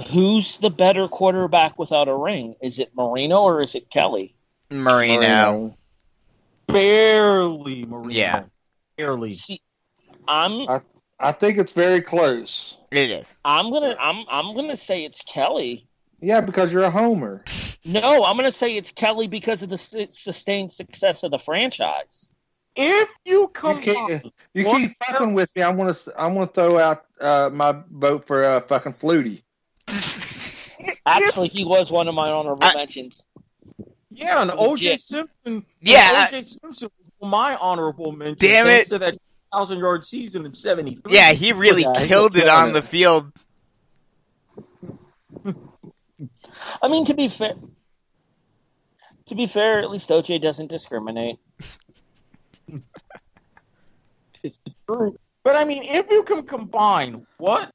Who's the better quarterback without a ring? Is it Marino or is it Kelly?
Marino.
Barely, Marino.
Yeah.
Barely.
See,
I think it's very close.
It is.
I'm gonna say it's Kelly.
Yeah, because you're a homer.
No, I'm gonna say it's Kelly because of the sustained success of the franchise.
If you come,
You keep fucking with me. I'm gonna throw out my vote for fucking Flutie.
Actually, he was one of my honorable mentions.
Yeah, and O.J. Simpson.
Yeah,
O.J. Simpson was my honorable mention.
Damn
thanks
it!
To that 1,000-yard season in '73.
Yeah, he really killed it on the field.
I mean, to be fair, at least O.J. doesn't discriminate.
It's true. But, I mean, if you can combine what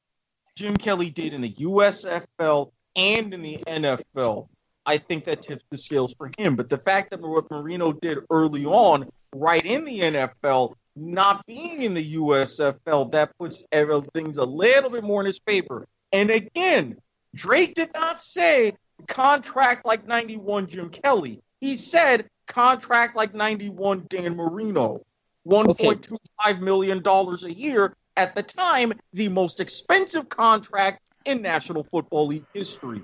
Jim Kelly did in the USFL and in the NFL, I think that tips the scales for him. But the fact that what Marino did early on, right in the NFL, not being in the USFL, that puts things a little bit more in his favor. And again, Drake did not say contract like 91 Jim Kelly. He said contract like 91 Dan Marino. $1.25 million a year, at the time, the most expensive contract in National Football League history.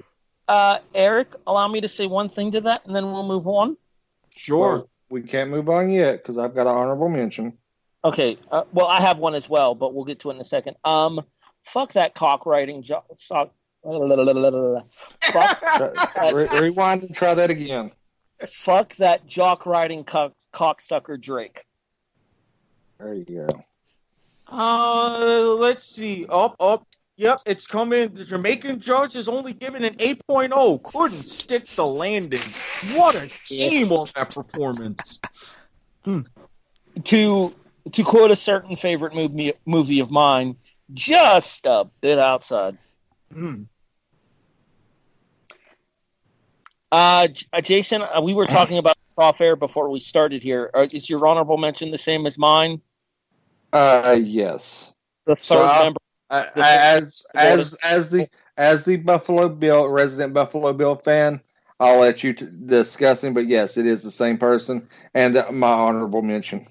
Eric, allow me to say one thing to that, and then we'll move on.
Sure.
Well, we can't move on yet because I've got an honorable mention.
Okay. Well, I have one as well, but we'll get to it in a second. Fuck that cock riding fuck.
Rewind and try that again.
Fuck that jock riding cocksucker Drake.
There you go.
Let's see. Up. Yep, it's coming. The Jamaican judge is only given an 8.0. Couldn't stick the landing. What a shame on that performance.
To quote a certain favorite movie of mine, just a bit outside. Jason, we were talking about off air before we started here. Is your honorable mention the same as mine?
Yes.
The third member.
As the Buffalo Bill resident Buffalo Bill fan, I'll let you discuss him. But yes, it is the same person, and my honorable mention.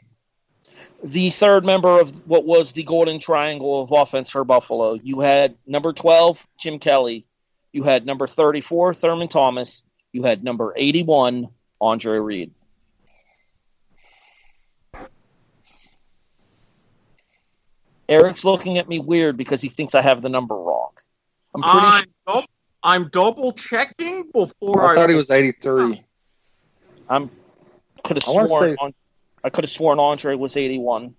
The third member of what was the golden triangle of offense for Buffalo. You had number 12, Jim Kelly. You had number 34, Thurman Thomas. You had number 81, Andre Reed. Eric's looking at me weird because he thinks I have the number wrong.
I'm double checking before
I thought he was 83.
I'm could have
I wanna
sworn.
say-
I could have sworn Andre was 81.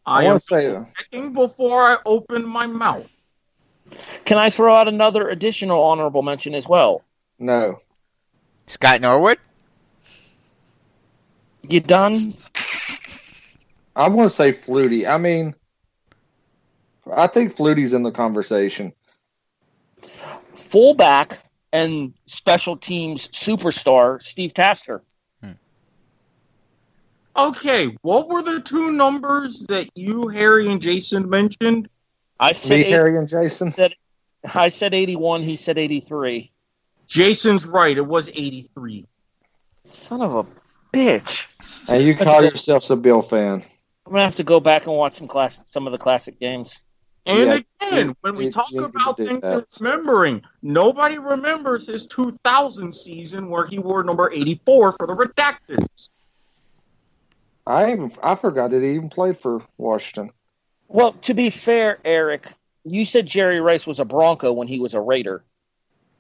I
am
want to say
checking before I open my mouth.
Can I throw out another additional honorable mention as well?
no.
Scott Norwood?
You done?
I want to say Flutie. I mean, I think Flutie's in the conversation.
Fullback and special teams superstar Steve Tasker.
Okay, what were the two numbers that you, Harry, and Jason mentioned?
I said
Me, Harry, and Jason.
I said 81. He said 83.
Jason's right. It was 83.
Son of a bitch.
And you call yourself a Bill fan.
I'm gonna have to go back and watch some of the classic games.
And
Yeah,
again, when we talk
you
about
did
things
that.
and remembering, nobody remembers his 2000 season where he wore number 84 for the Redacteds.
I forgot that he even played for Washington.
Well, to be fair, Eric, you said Jerry Rice was a Bronco when he was a Raider.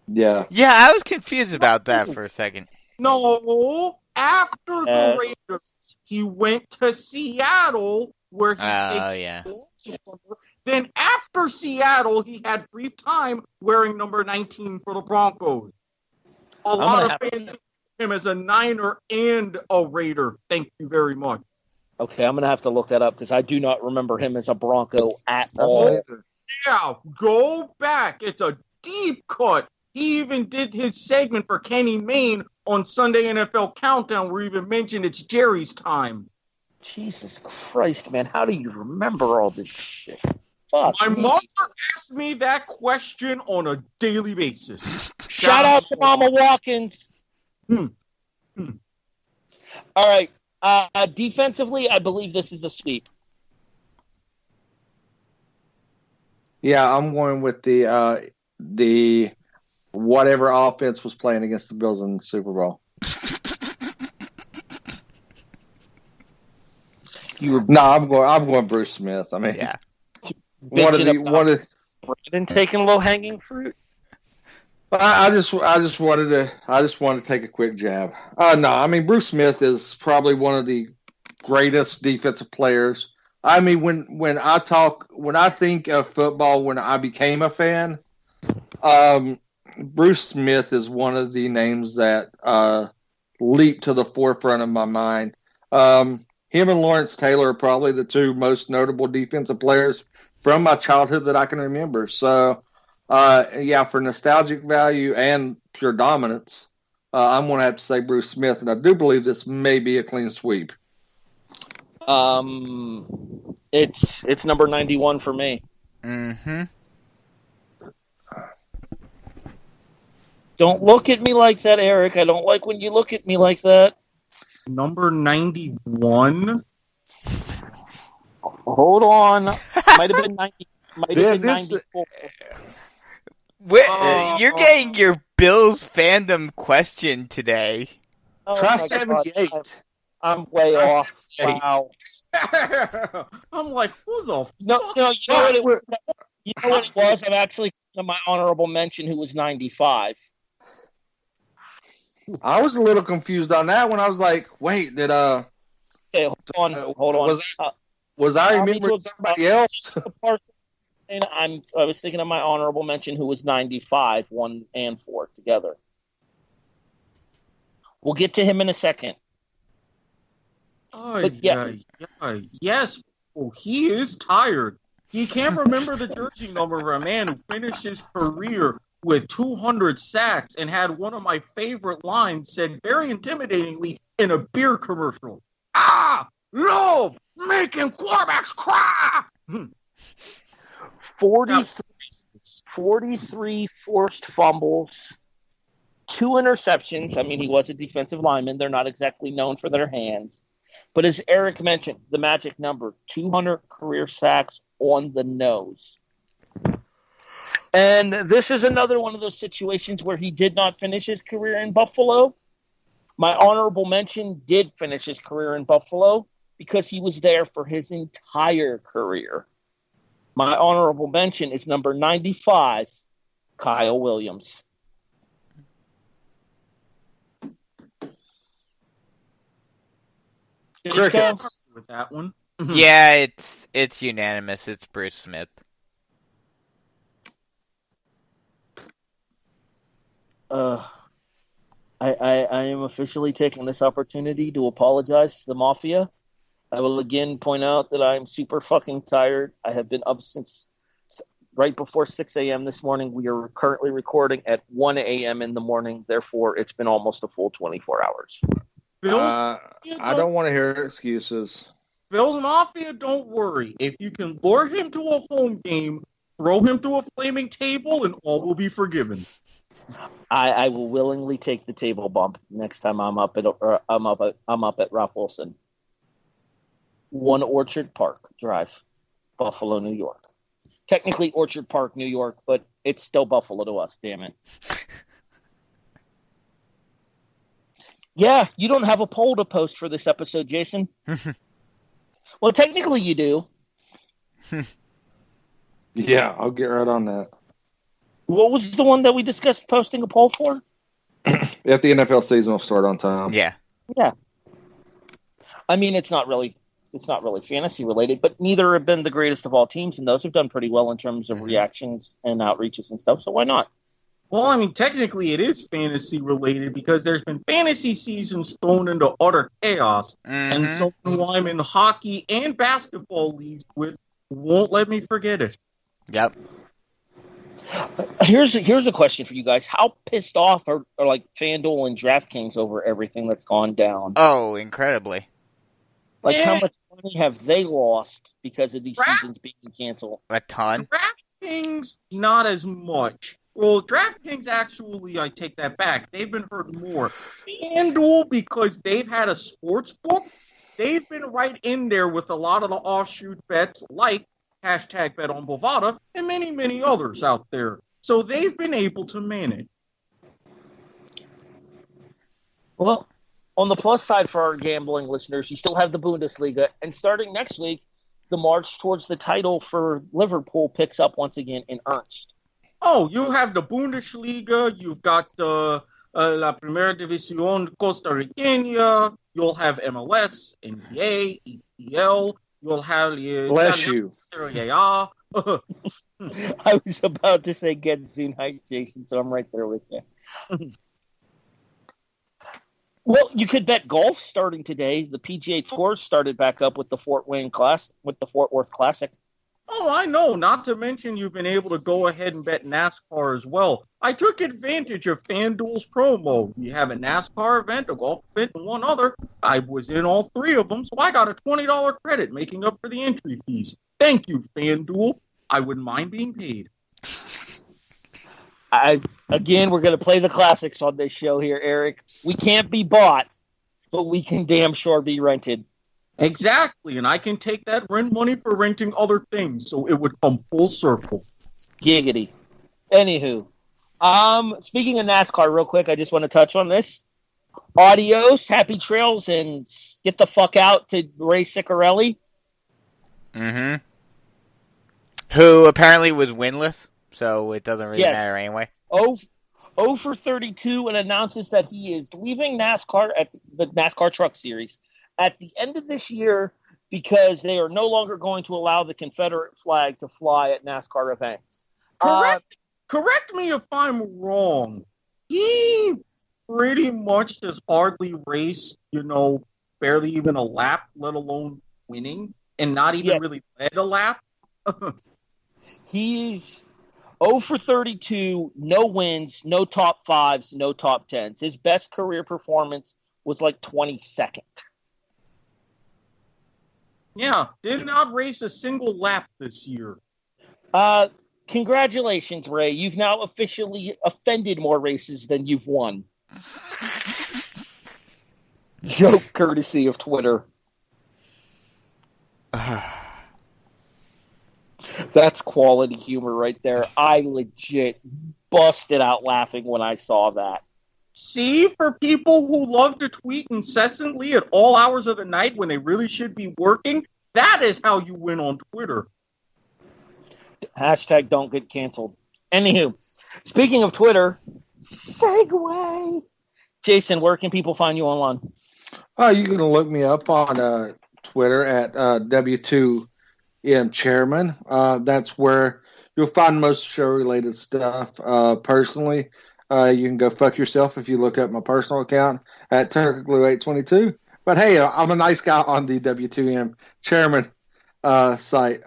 Yeah.
Yeah, I was confused about that for a second.
No, after the Raiders, he went to Seattle where he takes
yeah.
the number. Then after Seattle, he had brief time wearing number 19 for the Broncos. A lot of fans him as a Niner and a Raider. Thank you very much.
Okay, I'm going to have to look that up because I do not remember him as a Bronco at all.
Yeah, go back. It's a deep cut. He even did his segment for Kenny Mayne on Sunday NFL Countdown where he even mentioned it's Jerry's time.
Jesus Christ, man. How do you remember all this shit? Fuck
My
me.
mother asked me that question on a daily basis.
Shout out to Mama Watkins. All right. Defensively, I believe this is a sweep.
Yeah, I'm going with the whatever offense was playing against the Bills in the Super Bowl. I'm going Bruce Smith. I mean,
Yeah.
one of
Brandon taking a little hanging fruit.
I just wanted to take a quick jab. No, I mean Bruce Smith is probably one of the greatest defensive players. I mean when I think of football, when I became a fan, Bruce Smith is one of the names that leaped to the forefront of my mind. Him and Lawrence Taylor are probably the two most notable defensive players from my childhood that I can remember. So, for nostalgic value and pure dominance, I'm going to have to say Bruce Smith, and I do believe this may be a clean sweep.
It's number 91 for me.
Mm-hmm.
Don't look at me like that, Eric. I don't like when you look at me like that.
Number 91?
Hold on. Might have been 90. Might have been 94.
You're getting your Bills fandom question today.
Oh,
Try
my
78.
God. I'm way off.
78.
Wow.
I'm like, who the fuck?
No, you know what it was? You know what it was? I'm actually my honorable mention who was 95.
I was a little confused on that when I was like, wait, did
Okay, hold on.
was I remembering somebody else?
I was thinking of my honorable mention who was 95, 1 and 4 together. We'll get to him in a second.
Yes. Oh, he is tired. He can't remember the jersey number of a man who finished his career with 200 sacks and had one of my favorite lines said very intimidatingly in a beer commercial. Love making quarterbacks cry.
43 forced fumbles, 2 interceptions. I mean, he was a defensive lineman. They're not exactly known for their hands. But as Eric mentioned, the magic number, 200 career sacks on the nose. And this is another one of those situations where he did not finish his career in Buffalo. My honorable mention did finish his career in Buffalo because he was there for his entire career. My honorable mention is number 95, Kyle Williams.
Crickets.
With that one.
Yeah, it's unanimous. It's Bruce Smith.
I am officially taking this opportunity to apologize to the Mafia. I will again point out that I'm super fucking tired. I have been up since right before 6 a.m. this morning. We are currently recording at 1 a.m. in the morning. Therefore, it's been almost a full 24 hours.
I don't want to hear excuses.
Bills Mafia, don't worry. If you can lure him to a home game, throw him to a flaming table, and all will be forgiven.
I will willingly take the table bump next time I'm up at Ralph Wilson. 1 Orchard Park Drive, Buffalo, New York. Technically Orchard Park, New York, but it's still Buffalo to us, damn it. Yeah, you don't have a poll to post for this episode, Jason. Well, technically you do.
Yeah, I'll get right on that.
What was the one that we discussed posting a poll for?
If the NFL season will start on time.
Yeah.
Yeah. I mean, it's not really fantasy related, but neither have been the greatest of all teams, and those have done pretty well in terms of reactions and outreaches and stuff, so why not?
Well, I mean, technically it is fantasy related because there's been fantasy seasons thrown into utter chaos, and someone who I'm in hockey and basketball leagues with won't let me forget it.
Yep.
Here's a question for you guys. How pissed off are like FanDuel and DraftKings over everything that's gone down?
Oh, incredibly.
Like, how much money have they lost because of these seasons being canceled?
A ton.
DraftKings, not as much. Well, DraftKings actually, I take that back. They've been hurt more. FanDuel, because they've had a sports book, they've been right in there with a lot of the offshoot bets like hashtag Bet on Bovada and many, many others out there. So they've been able to manage.
Well, on the plus side for our gambling listeners, you still have the Bundesliga, and starting next week, the march towards the title for Liverpool picks up once again in earnest.
Oh, you have the Bundesliga, you've got the La Primera División Costa Riqueña, you'll have MLS, NBA, EPL, you'll have...
Bless you.
Yeah.
I was about to say get Zoom height, Jason, so I'm right there with you. Well, you could bet golf starting today. The PGA Tour started back up with the Fort Worth Classic.
Oh, I know. Not to mention you've been able to go ahead and bet NASCAR as well. I took advantage of FanDuel's promo. We have a NASCAR event, a golf event, and one other. I was in all three of them, so I got a $20 credit, making up for the entry fees. Thank you, FanDuel. I wouldn't mind being paid.
Again, we're going to play the classics on this show here, Eric. We can't be bought, but we can damn sure be rented.
Exactly, and I can take that rent money for renting other things, so it would come full circle.
Giggity. Anywho, speaking of NASCAR real quick, I just want to touch on this. Adios, happy trails, and get the fuck out to Ray Ciccarelli.
Mm-hmm. Who apparently was winless, so it doesn't really matter anyway.
0 for 32 and announces that he is leaving NASCAR at the NASCAR Truck Series at the end of this year because they are no longer going to allow the Confederate flag to fly at NASCAR events.
Correct me if I'm wrong. He pretty much has hardly raced, barely even a lap, let alone winning, and not even really led a lap.
He's 0 for 32, no wins, no top fives, no top tens. His best career performance was like 22nd.
Yeah, did not race a single lap this year.
Congratulations, Ray. You've now officially offended more races than you've won. Joke courtesy of Twitter. That's quality humor right there. I legit busted out laughing when I saw that.
See, for people who love to tweet incessantly at all hours of the night when they really should be working, that is how you win on Twitter.
Hashtag don't get canceled. Anywho, speaking of Twitter, segue. Jason, where can people find you online?
You can look me up on Twitter at W2M Chairman. That's where you'll find most show-related stuff. Personally, you can go fuck yourself if you look up my personal account at Tagoviloa822. But hey, I'm a nice guy on the W2M Chairman site.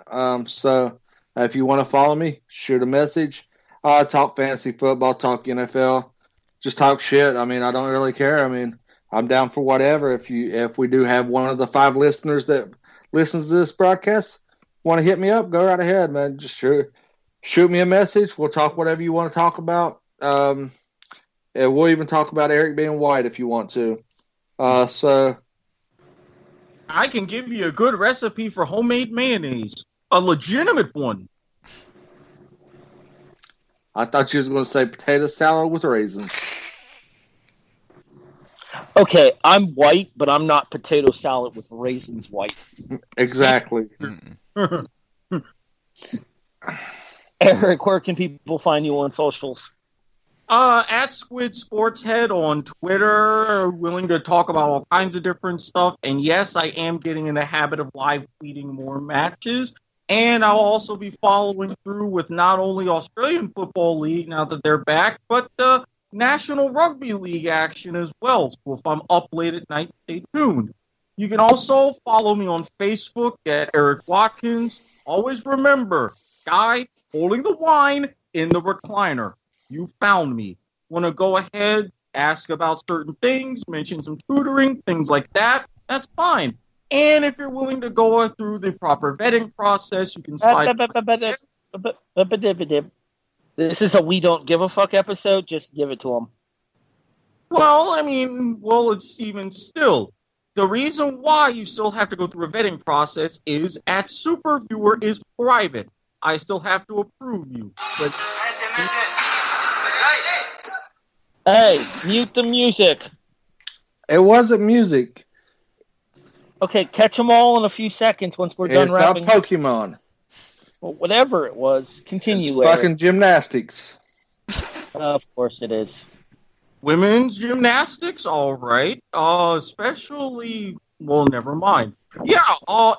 So if you want to follow me, shoot a message. Talk fantasy football, talk NFL, just talk shit. I mean, I don't really care. I mean, I'm down for whatever. If we do have one of the 5 listeners that listens to this broadcast want to hit me up, go right ahead, man. Just shoot me a message. We'll talk whatever you want to talk about. And we'll even talk about Erik being white if you want to. So
I can give you a good recipe for homemade mayonnaise, a legitimate one.
I thought you was going to say potato salad with raisins.
Okay, I'm white, but I'm not potato salad with raisins white.
Exactly.
Erik, where can people find you on socials?
At Squid Sportshead on Twitter, willing to talk about all kinds of different stuff. And yes, I am getting in the habit of live tweeting more matches. And I'll also be following through with not only Australian Football League now that they're back, but the National Rugby League action as well. So if I'm up late at night, stay tuned. You can also follow me on Facebook at Erik Watkins. Always remember, guy holding the wine in the recliner. You found me. Want to go ahead, ask about certain things, mention some tutoring, things like that, that's fine. And if you're willing to go through the proper vetting process, you can slide.
This is a we don't give a fuck episode. Just give it to them.
Well, I mean, it's even still. The reason why you still have to go through a vetting process is at Superviewer is private. I still have to approve you. But
hey, mute the music.
It wasn't music.
Okay, catch them all in a few seconds once we're done rapping.
It's not Pokemon.
Well, whatever it was, continue.
It's fucking gymnastics.
Of course it is.
Women's gymnastics, all right. Especially, well, never mind. Yeah,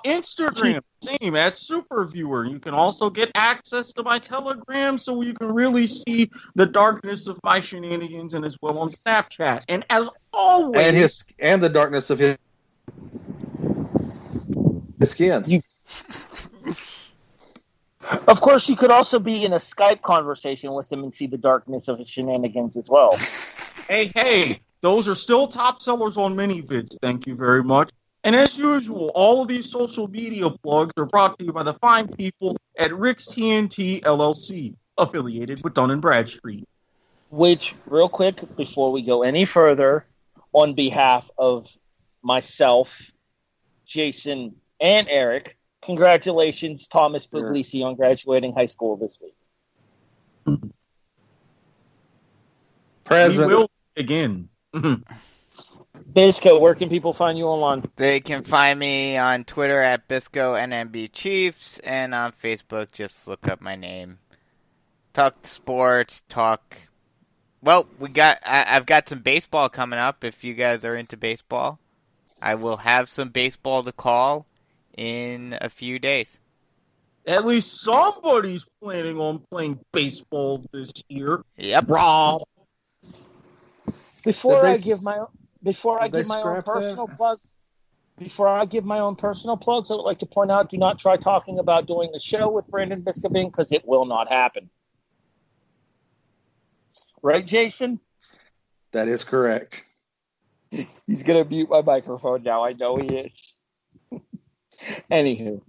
Instagram, same, at Superviewer. You can also get access to my Telegram so you can really see the darkness of my shenanigans, and as well on Snapchat. And as always...
And the darkness of his skin.
Of course, you could also be in a Skype conversation with him and see the darkness of his shenanigans as well.
Hey, those are still top sellers on MiniVids. Thank you very much. And as usual, all of these social media plugs are brought to you by the fine people at Rick's TNT LLC, affiliated with Dun & Bradstreet.
Which, real quick, before we go any further, on behalf of myself, Jason, and Erik, congratulations, Thomas Puglisi, on graduating high school this week.
Present.
We will again.
Bisco, where can people find you online?
They can find me on Twitter at BiscoNMB and on Facebook, just look up my name. Talk sports, well, I've got some baseball coming up if you guys are into baseball. I will have some baseball to call in a few days.
At least somebody's planning on playing baseball this year.
Yep.
Rob.
Before I give my own personal plugs, I would like to point out, do not try talking about doing a show with Brandon Biskobing, because it will not happen. Right, Jason?
That is correct.
He's going to mute my microphone now. I know he is. Anywho,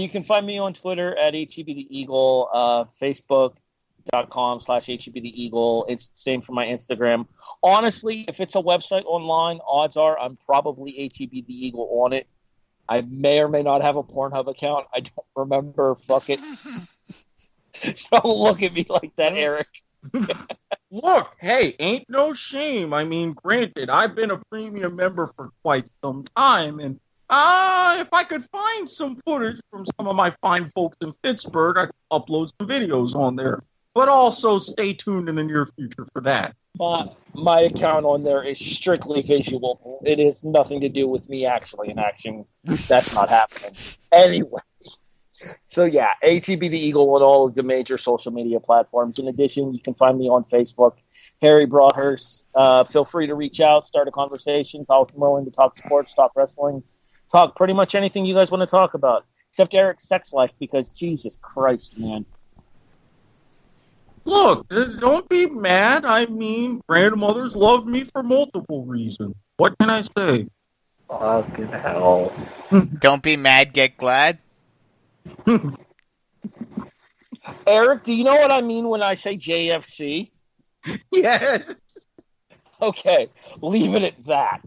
you can find me on Twitter at HEBTheEagle, Facebook.com/HEBTheEagle. It's the same for my Instagram. Honestly, if it's a website online, odds are I'm probably HEBTheEagle on it. I may or may not have a Pornhub account. I don't remember. Fuck it. Don't look at me like that, Erik.
Look, hey, ain't no shame. I mean, granted, I've been a premium member for quite some time, and if I could find some footage from some of my fine folks in Pittsburgh, I could upload some videos on there. But also stay tuned in the near future for that.
My account on there is strictly visual. It has nothing to do with me actually in action. That's not happening. Anyway. So yeah, ATB the Eagle on all of the major social media platforms. In addition, you can find me on Facebook, Harry Broadhurst. Feel free to reach out, start a conversation. I'm willing to talk sports, talk wrestling, talk pretty much anything you guys want to talk about, except Eric's sex life, because Jesus Christ, man.
Look, don't be mad. I mean, grandmothers love me for multiple reasons. What can I say?
Fucking hell.
Don't be mad, get glad.
Eric, do you know what I mean when I say JFC?
Yes.
Okay, leave it at that.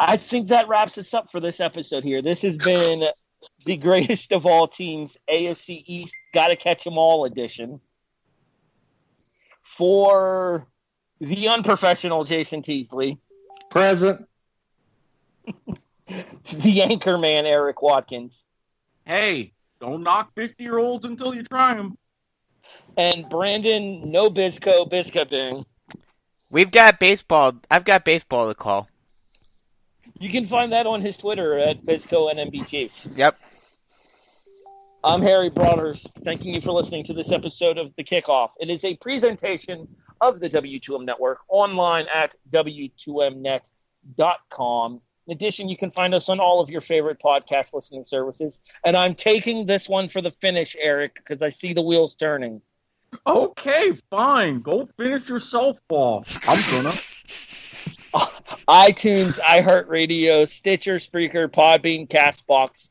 I think that wraps us up for this episode here. This has been the greatest of all teams, AFC East, Gotta Catch 'Em All edition. For the unprofessional Jason Teasley.
Present.
The Anchorman Erik Watkins.
Hey, don't knock 50-year-olds until you try them.
And Brandon No Biskobing.
We've got baseball. I've got baseball to call.
You can find that on his Twitter at BiscoNMBG.
Yep.
I'm Harry Broadhurst, thanking you for listening to this episode of The Kickoff. It is a presentation of the W2M Network online at W2Mnet.com. In addition, you can find us on all of your favorite podcast listening services. And I'm taking this one for the finish, Eric, because I see the wheels turning.
Okay, fine. Go finish your softball. I'm gonna.
iTunes, iHeartRadio, Stitcher, Spreaker, Podbean, CastBox.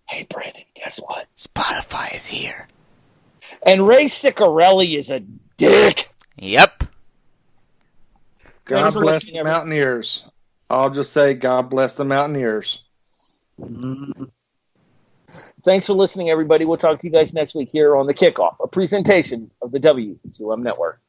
Hey, Brandon, guess what?
Spotify is here.
And Ray Ciccarelli is a dick.
Yep.
God bless the Mountaineers. I'll just say God bless the Mountaineers.
Thanks for listening, everybody. We'll talk to you guys next week here on The Kickoff, a presentation of the W2M Network.